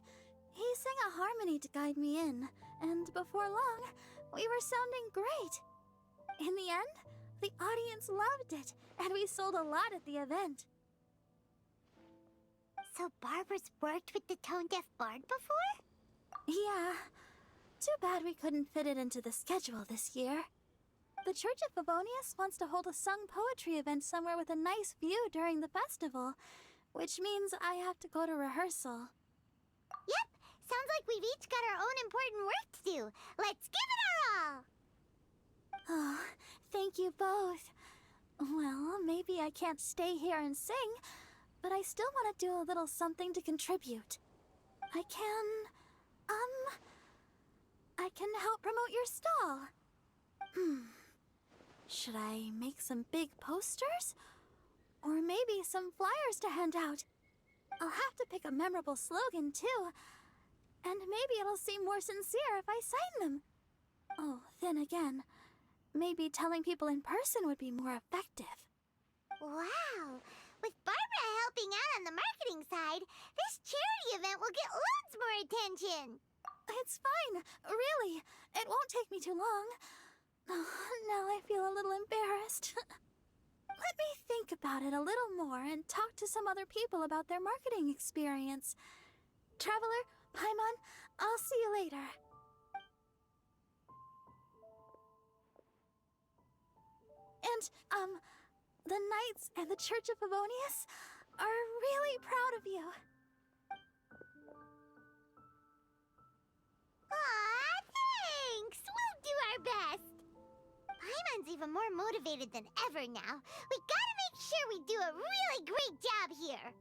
he sang a harmony to guide me in, and before long, we were sounding great. In the end, the audience loved it, and we sold a lot at the event. So Barbara's worked with the tone-deaf bard before? Yeah. Too bad we couldn't fit it into the schedule this year. The Church of Favonius wants to hold a sung poetry event somewhere with a nice view during the festival, which means I have to go to rehearsal. Yep, sounds like we've each got our own important work to do. Let's give it our all! Oh, thank you both. Well, maybe I can't stay here and sing, but I still want to do a little something to contribute. I can help promote your stall. Should I make some big posters? Or maybe some flyers to hand out? I'll have to pick a memorable slogan, too. And maybe it'll seem more sincere if I sign them. Oh, then again, maybe telling people in person would be more effective. Wow! With Barbara helping out on the marketing side, this charity event will get loads more attention! It's fine, really. It won't take me too long. Oh, now I feel a little embarrassed. Let me think about it a little more and talk to some other people about their marketing experience. Traveler, Paimon, I'll see you later. And, the Knights and the Church of Favonius are really proud of you. Aw, thanks! We'll do our best! Paimon's even more motivated than ever now. We gotta make sure we do a really great job here!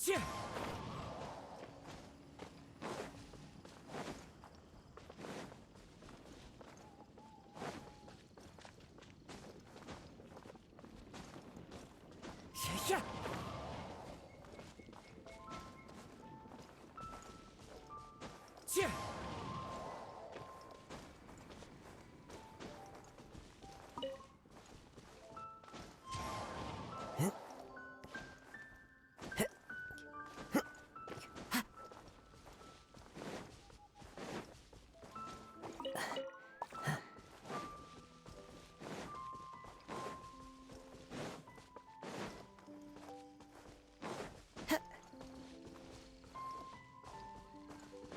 Yeah. Yeah. Yeah.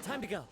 Time to go.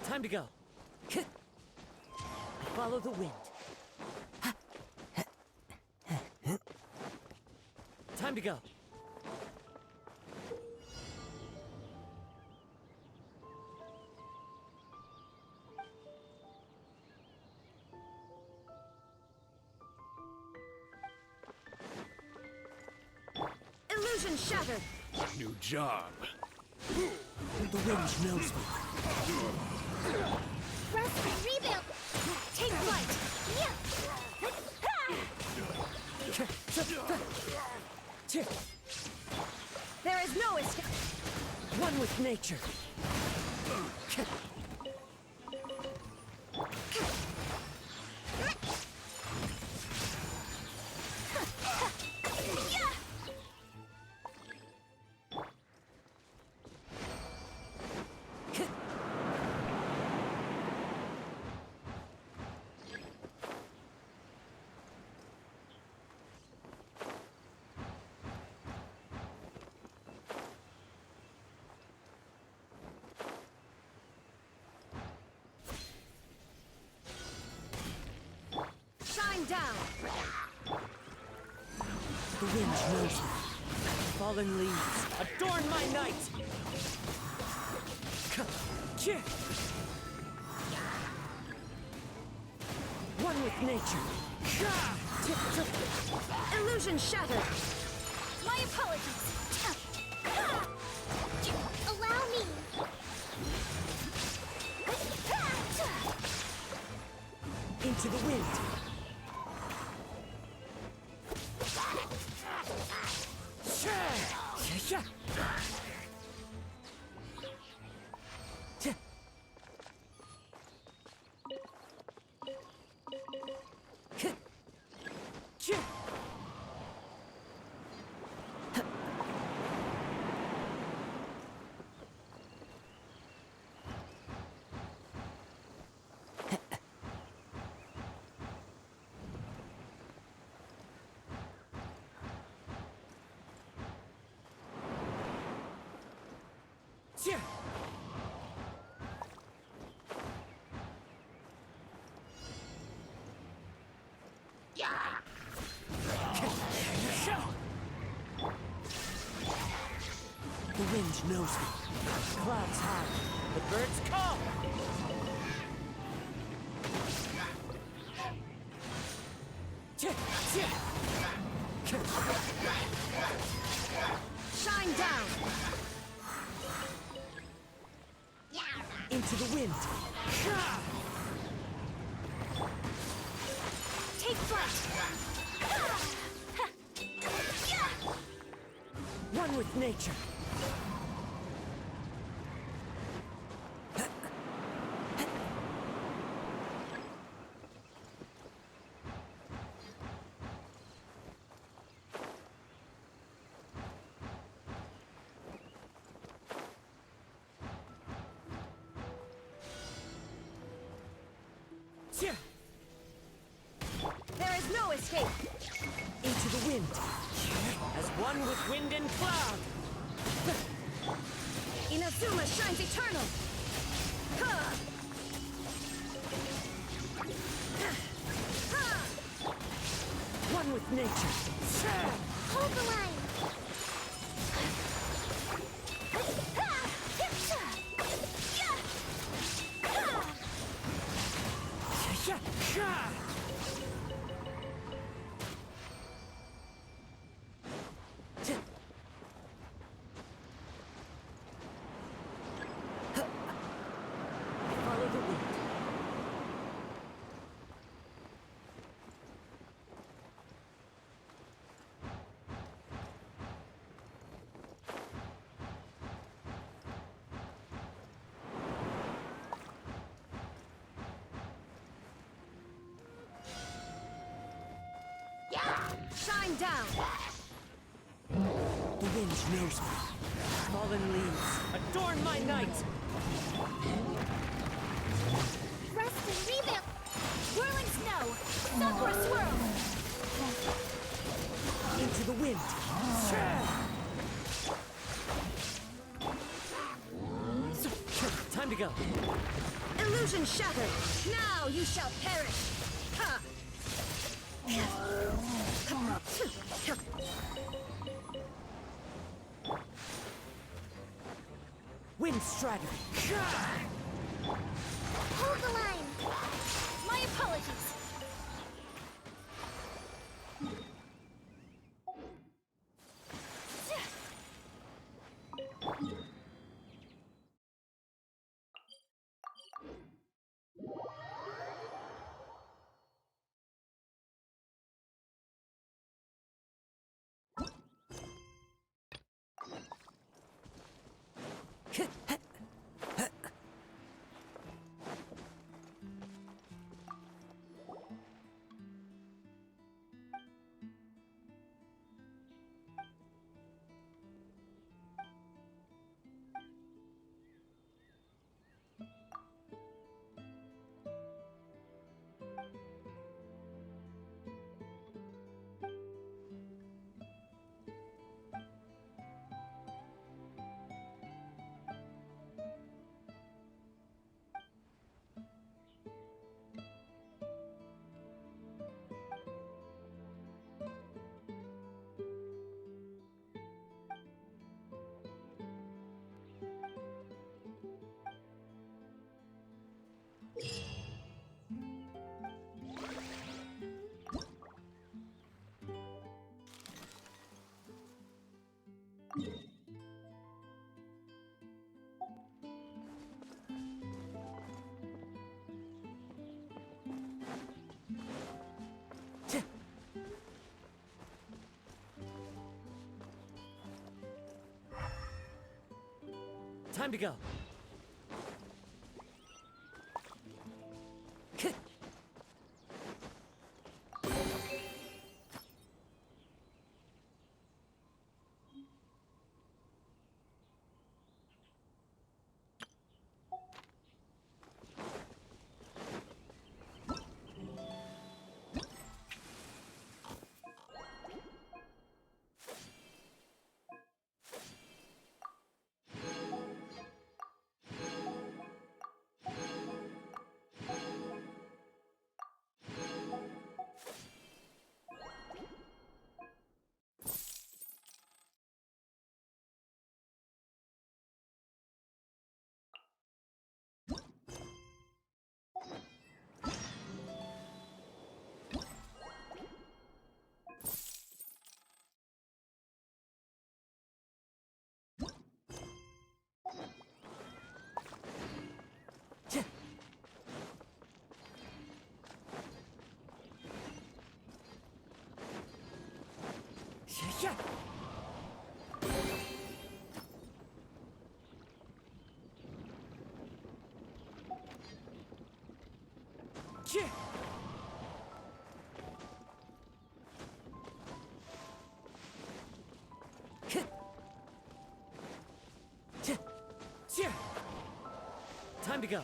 Time to go. Follow the wind. Time to go. Illusion shattered. New job. The wind knows me. Rest and rebuild. Take flight. There is no escape. One with nature. Shine down. The wind knows me. Fallen leaves, adorn my night! One with nature. Illusion shattered. My apologies. Allow me. Into the wind. The wind knows me. Clouds high. The birds call. Shine down. Into the wind. Take flight. One with nature. There is no escape! Into the wind. As one with wind and cloud. Inazuma shines eternal! Ha! One with nature. Hold the line. Follow the wind. Shine down! The wind knows me. Fallen leaves, adorn my night! Rest and revamp. Whirling snow! Sakura swirl! Into the wind. Time to go. Illusion shattered! Now you shall perish! Ha! Wind strider. Hold the line. My apologies! Time to go. Time to go.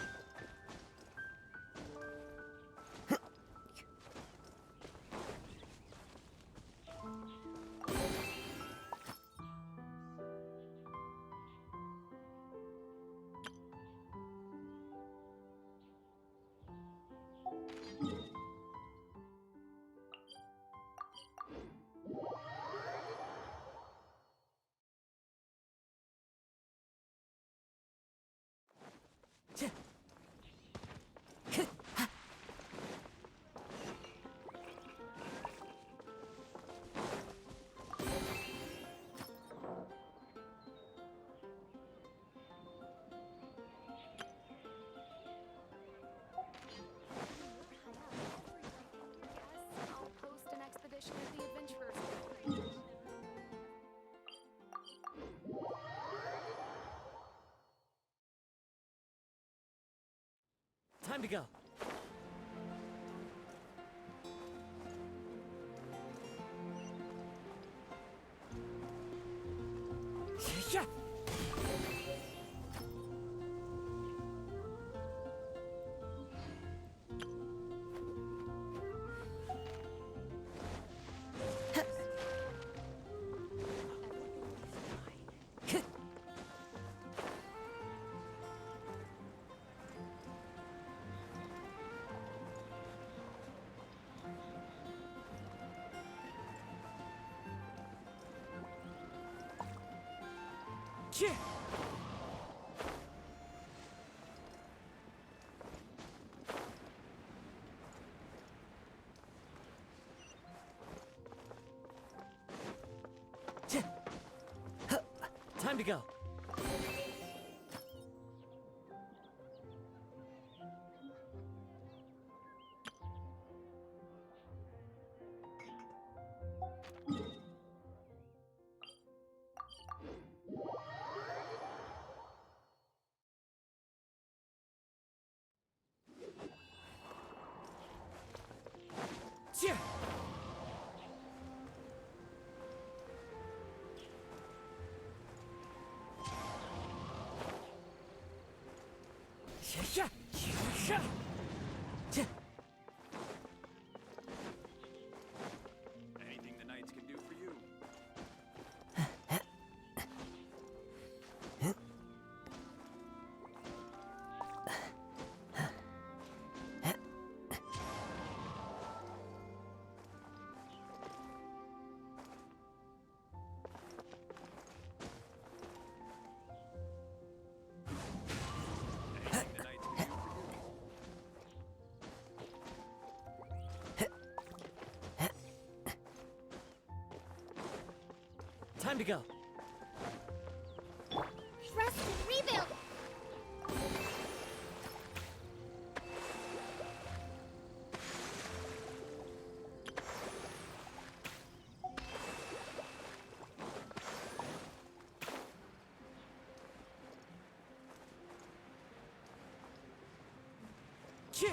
I'll post an expedition of the adventurers. Time to go. Yeah. Yeah. Time to go. Yeah. Yeah. Yeah. Yeah. Anything the knights can do for you. Anything the knights can do for you. Time to go. Rest and rebuild! Yeah.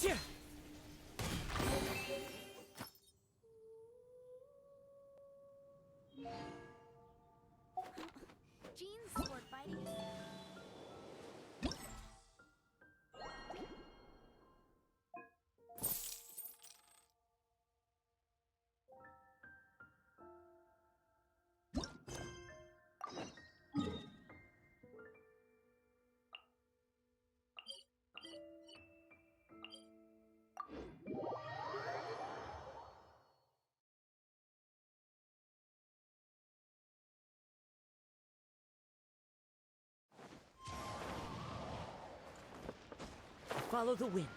Yeah. Jean's sword fighting is... Follow the wind.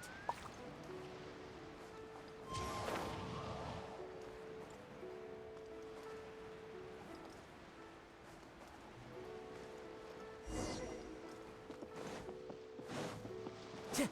Yeah.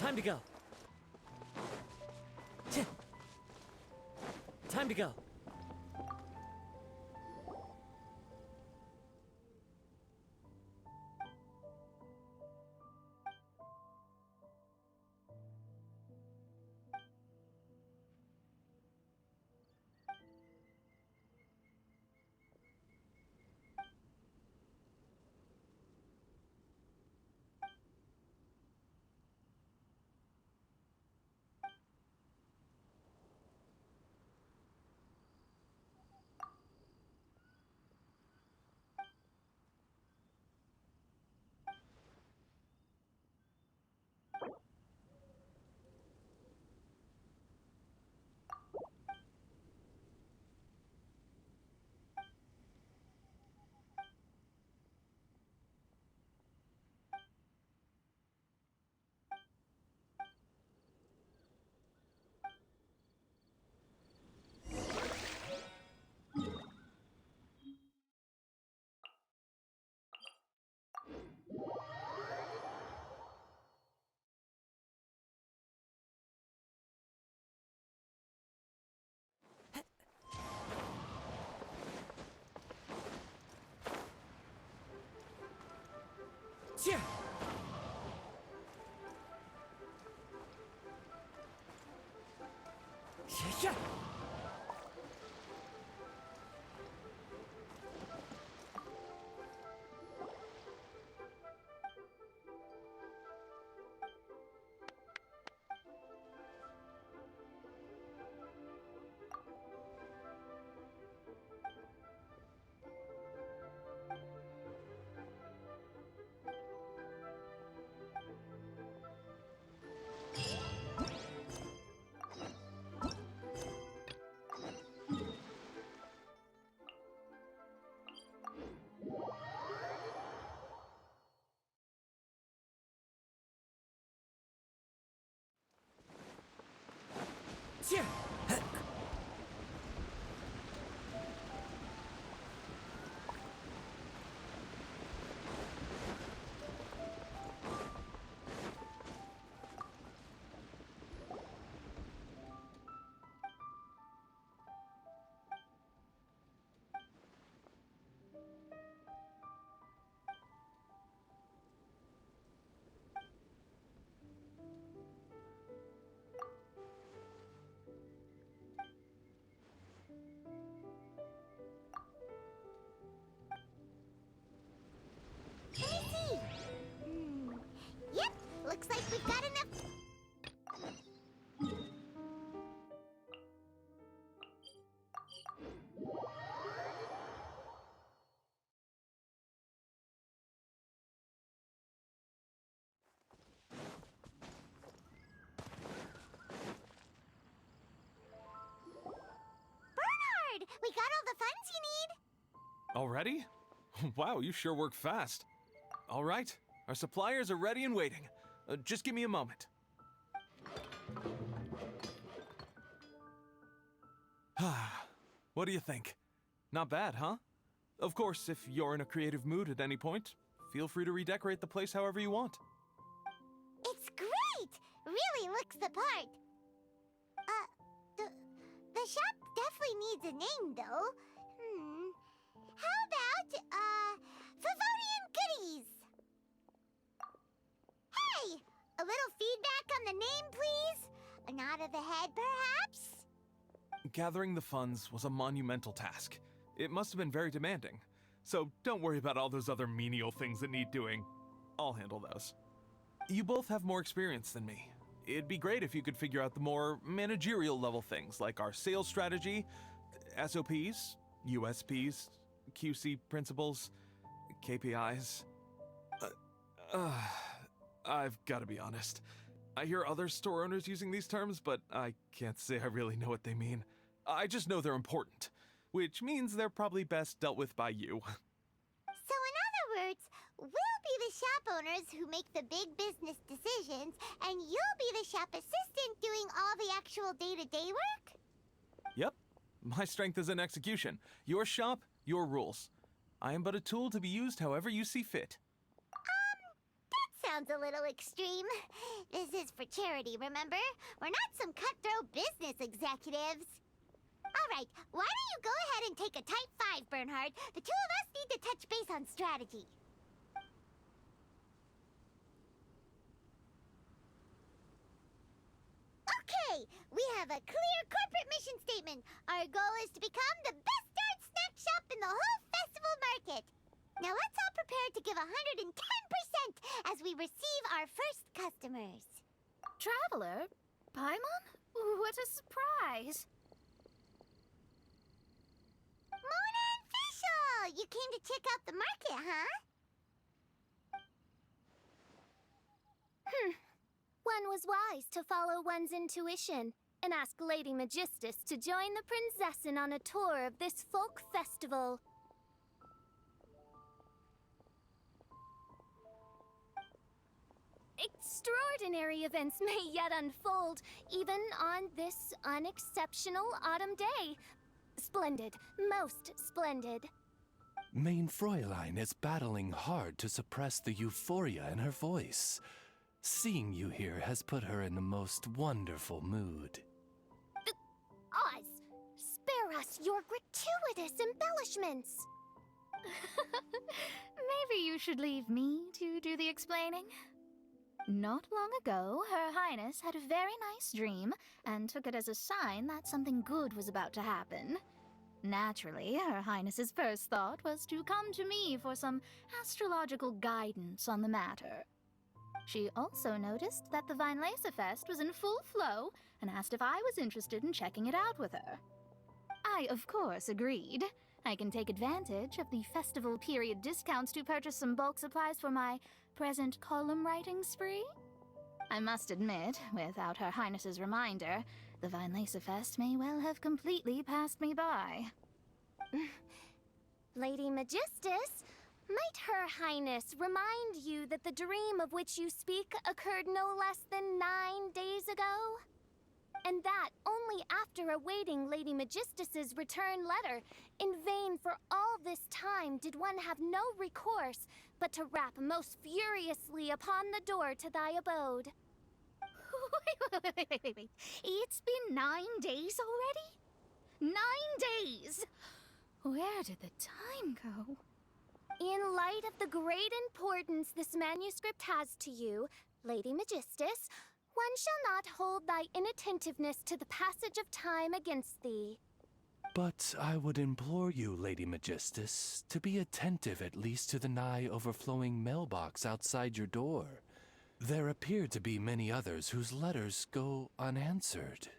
Time to go. Time to go. Cheer! Yeah. Looks like we've got enough. Bernard, we got all the funds you need. Already? Wow, you sure work fast. All right, our suppliers are ready and waiting. Just give me a moment. What do you think? Not bad, huh? Of course, if you're in a creative mood at any point, feel free to redecorate the place however you want. It's great! Really looks the part. The shop definitely needs a name, though. How about, Favonian Goodies? Hey! A little feedback on the name, please? A nod of the head, perhaps? Gathering the funds was a monumental task. It must have been very demanding. So don't worry about all those other menial things that need doing. I'll handle those. You both have more experience than me. It'd be great if you could figure out the more managerial level things like our sales strategy, SOPs, USPs, QC principles, KPIs. I've got to be honest. I hear other store owners using these terms, but I can't say I really know what they mean. I just know they're important, which means they're probably best dealt with by you. So in other words, we'll be the shop owners who make the big business decisions, and you'll be the shop assistant doing all the actual day-to-day work? Yep. My strength is in execution. Your shop, your rules. I am but a tool to be used however you see fit. That sounds a little extreme. This is for charity, remember? We're not some cutthroat business executives. All right, why don't you go ahead and take a type 5, Bernhard? The two of us need to touch base on strategy. Okay, we have a clear corporate mission statement. Our goal is to become the best darn snack shop in the whole festival market. Now let's all prepare to give 110% as we receive our first customers. Traveler? Paimon? What a surprise! Mona and Fischl! You came to check out the market, huh? One was wise to follow one's intuition and ask Lady Magistus to join the Prinzessin on a tour of this folk festival. Extraordinary events may yet unfold, even on this unexceptional autumn day. Splendid, most splendid. Mein Fräulein is battling hard to suppress the euphoria in her voice. Seeing you here has put her in the most wonderful mood. Oz, spare us your gratuitous embellishments. Maybe you should leave me to do the explaining. Not long ago, Her Highness had a very nice dream and took it as a sign that something good was about to happen. Naturally, Her Highness's first thought was to come to me for some astrological guidance on the matter. She also noticed that the Weinlesefest was in full flow and asked if I was interested in checking it out with her. I, of course, agreed. I can take advantage of the festival period discounts to purchase some bulk supplies for my present column writing spree. I must admit, without Her Highness's reminder, the Weinlesefest may well have completely passed me by. Lady Magistus, might Her Highness remind you that the dream of which you speak occurred no less than 9 days ago? And that only after awaiting Lady Magistus's return letter. In vain for all this time did one have no recourse but to rap most furiously upon the door to thy abode. Wait. It's been 9 days already? 9 days! Where did the time go? In light of the great importance this manuscript has to you, Lady Magistus, one shall not hold thy inattentiveness to the passage of time against thee. But I would implore you, Lady Magistus, to be attentive at least to the nigh overflowing mailbox outside your door. There appear to be many others whose letters go unanswered.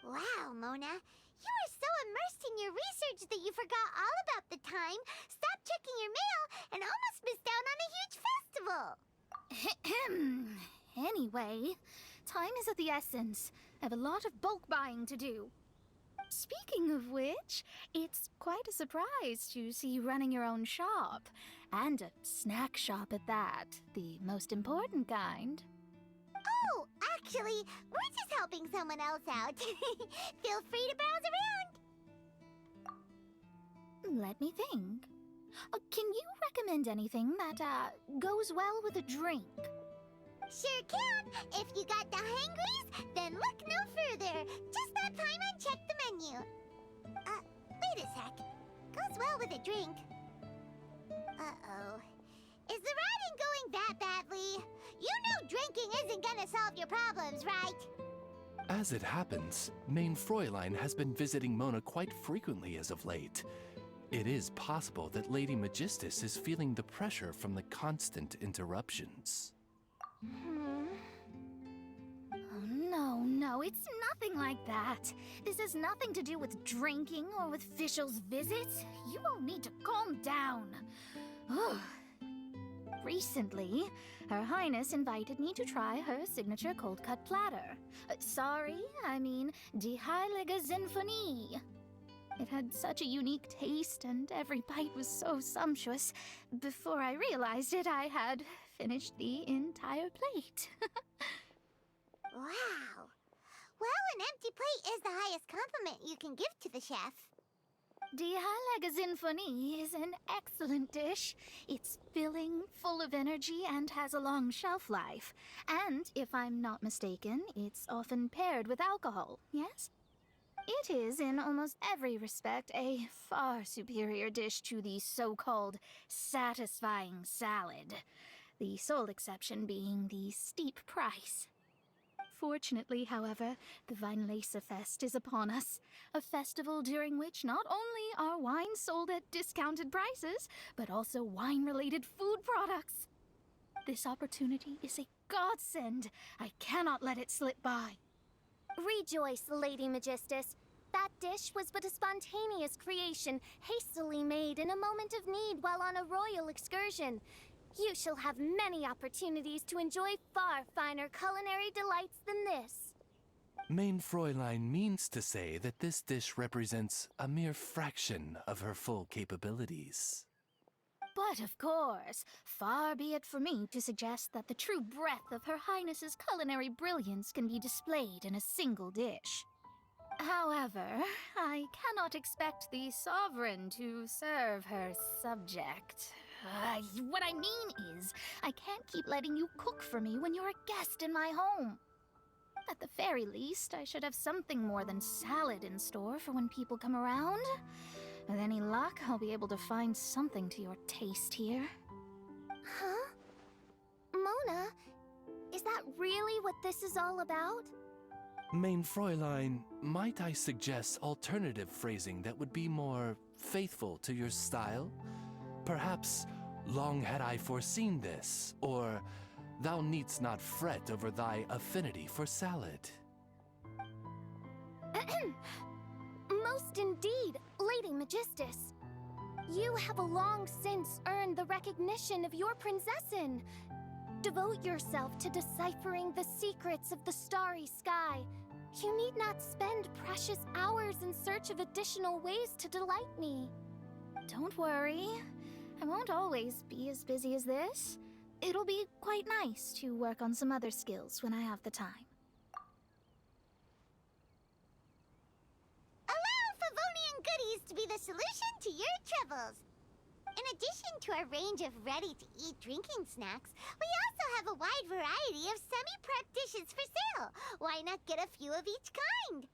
Wow, Mona. You were so immersed in your research that you forgot all about the time, stopped checking your mail, and almost missed out on a huge festival. Anyway, time is of the essence. I have a lot of bulk buying to do. Speaking of which, it's quite a surprise to see you running your own shop. And a snack shop at that. The most important kind. Oh, actually, we're just helping someone else out. Feel free to browse around. Let me think. Can you recommend anything that, goes well with a drink? Sure can. If you got the hangries, then look no further. Just that time and check the menu. Wait a sec. Goes well with a drink. Uh-oh. Is the riding going that badly? You know drinking isn't gonna solve your problems, right? As it happens, Main Fräulein has been visiting Mona quite frequently as of late. It is possible that Lady Magistus is feeling the pressure from the constant interruptions. Oh, no, it's nothing like that. This has nothing to do with drinking or with officials' visits. You all need to calm down. Recently, Her Highness invited me to try her signature cold-cut platter. Die Heilige Sinfonie. It had such a unique taste, and every bite was so sumptuous. Before I realized it, I had finished the entire plate. Wow. Well, an empty plate is the highest compliment you can give to the chef. Die Heilige Sinfonie is an excellent dish. It's filling, full of energy, and has a long shelf life. And, if I'm not mistaken, it's often paired with alcohol, yes? It is, in almost every respect, a far superior dish to the so-called satisfying salad. The sole exception being the steep price. Fortunately, however, the Weinlesefest is upon us, a festival during which not only are wines sold at discounted prices, but also wine-related food products. This opportunity is a godsend. I cannot let it slip by. Rejoice, Lady Magistus. That dish was but a spontaneous creation, hastily made in a moment of need while on a royal excursion. You shall have many opportunities to enjoy far finer culinary delights than this. Main Fräulein means to say that this dish represents a mere fraction of her full capabilities. But of course, far be it for me to suggest that the true breadth of Her Highness's culinary brilliance can be displayed in a single dish. However, I cannot expect the sovereign to serve her subject. What I mean is, I can't keep letting you cook for me when you're a guest in my home. At the very least, I should have something more than salad in store for when people come around. With any luck, I'll be able to find something to your taste here. Huh? Mona, is that really what this is all about? Main Fräulein, might I suggest alternative phrasing that would be more faithful to your style? Perhaps, long had I foreseen this, or thou needst not fret over thy affinity for salad. Most indeed, Lady Magistus. You have long since earned the recognition of your prinzessin. Devote yourself to deciphering the secrets of the starry sky. You need not spend precious hours in search of additional ways to delight me. Don't worry. I won't always be as busy as this. It'll be quite nice to work on some other skills when I have the time. Allow Favonian goodies to be the solution to your troubles. In addition to our range of ready-to-eat drinking snacks, we also have a wide variety of semi-prep dishes for sale. Why not get a few of each kind?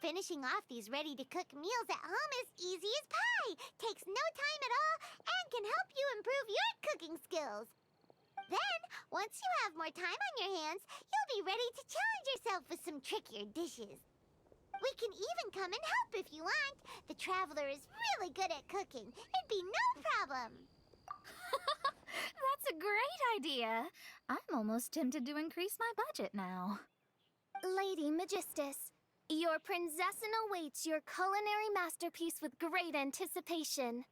Finishing off these ready-to-cook meals at home is easy as pie, takes no time at all, and can help you improve your cooking skills. Then, once you have more time on your hands, you'll be ready to challenge yourself with some trickier dishes. We can even come and help if you want. The Traveler is really good at cooking. It'd be no problem. That's a great idea. I'm almost tempted to increase my budget now. Lady Magistus, your princessin awaits your culinary masterpiece with great anticipation.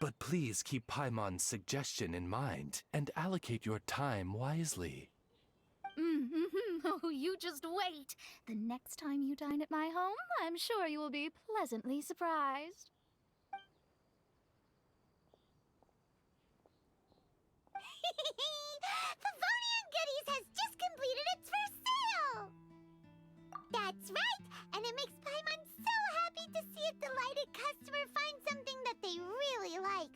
But please keep Paimon's suggestion in mind and allocate your time wisely. Oh, you just wait. The next time you dine at my home, I'm sure you will be pleasantly surprised. Favonian Goodies has just completed its first sale! That's right, and it makes Paimon so happy to see a delighted customer find something that they really like.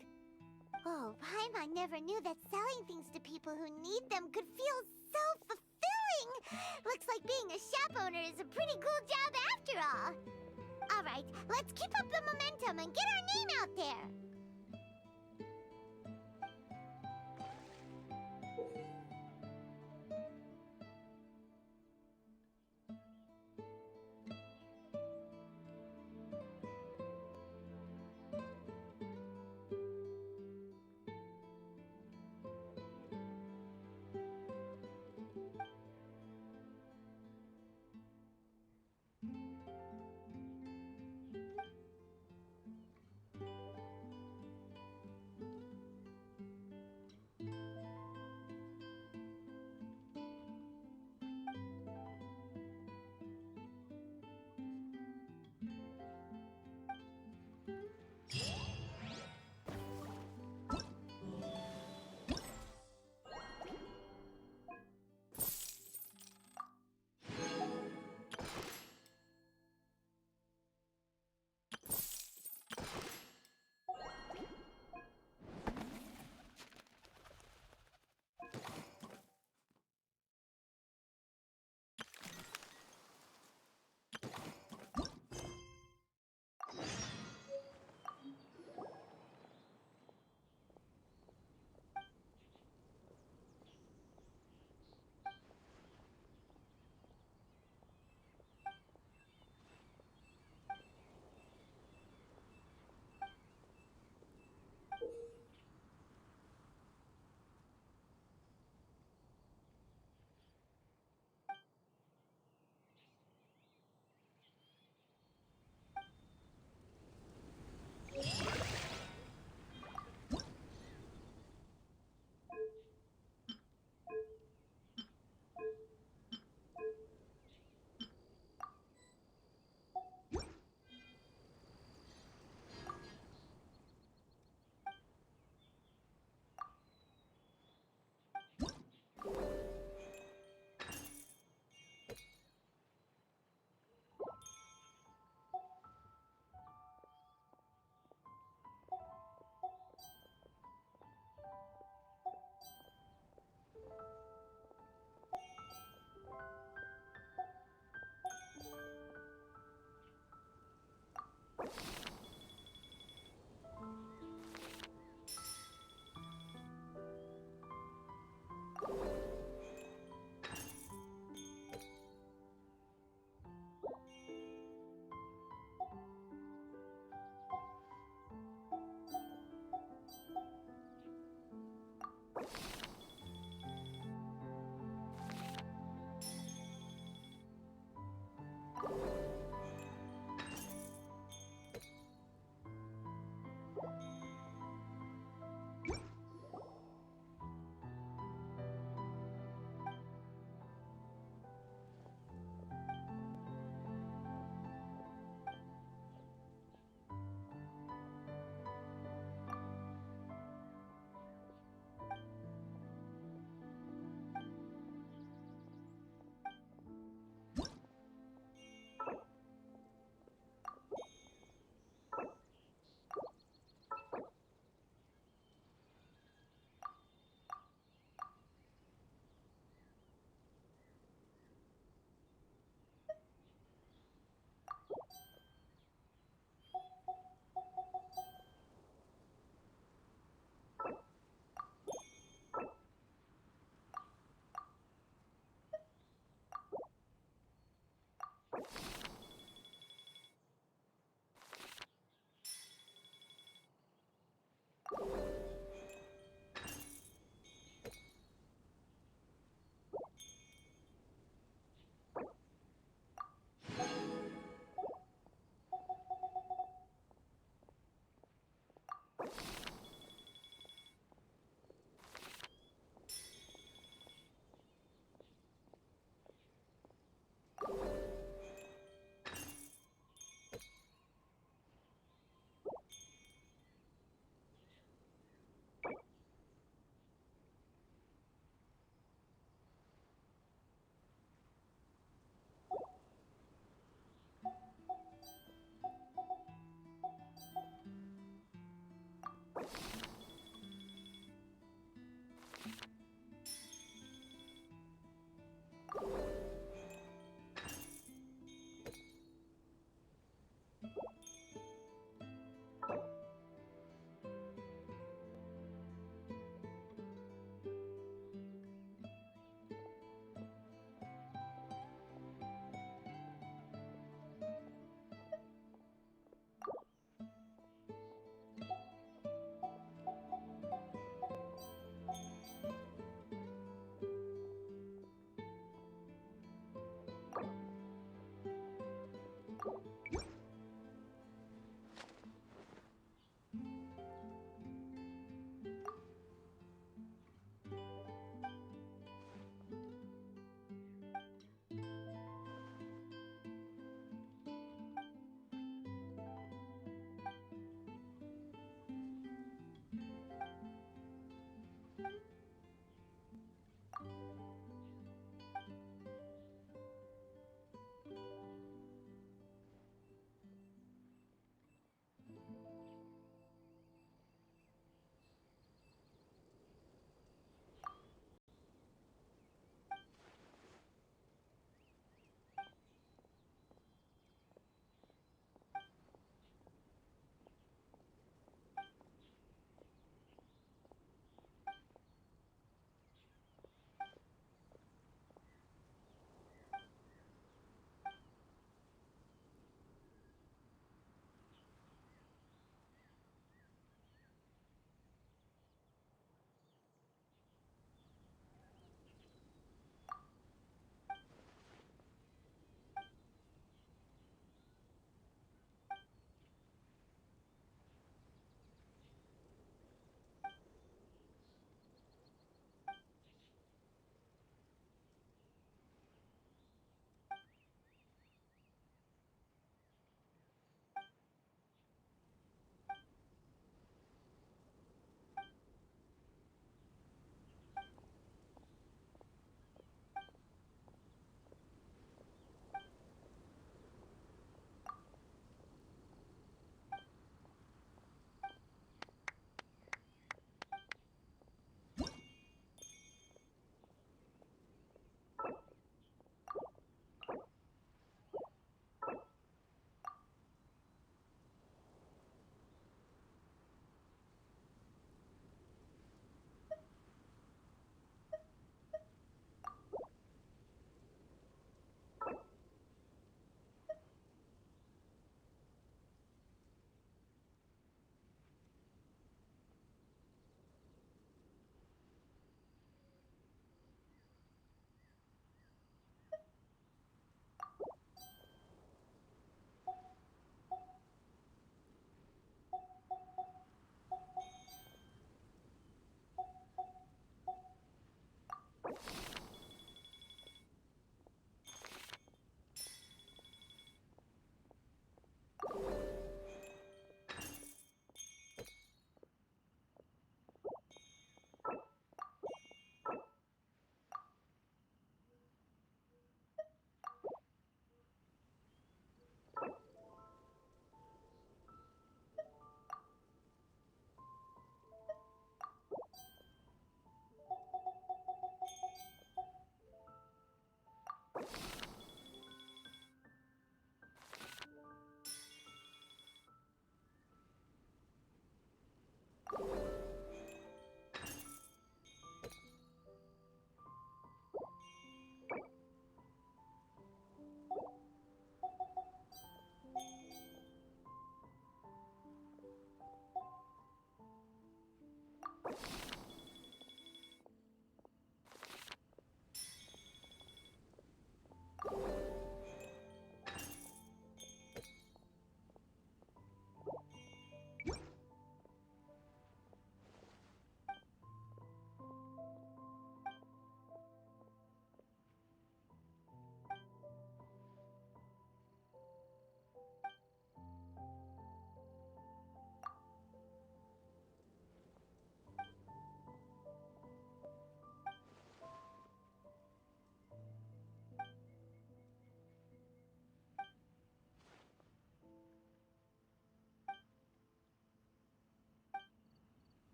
Oh, Paimon never knew that selling things to people who need them could feel so fulfilling! Looks like being a shop owner is a pretty cool job after all. Alright, let's keep up the momentum and get our name out there!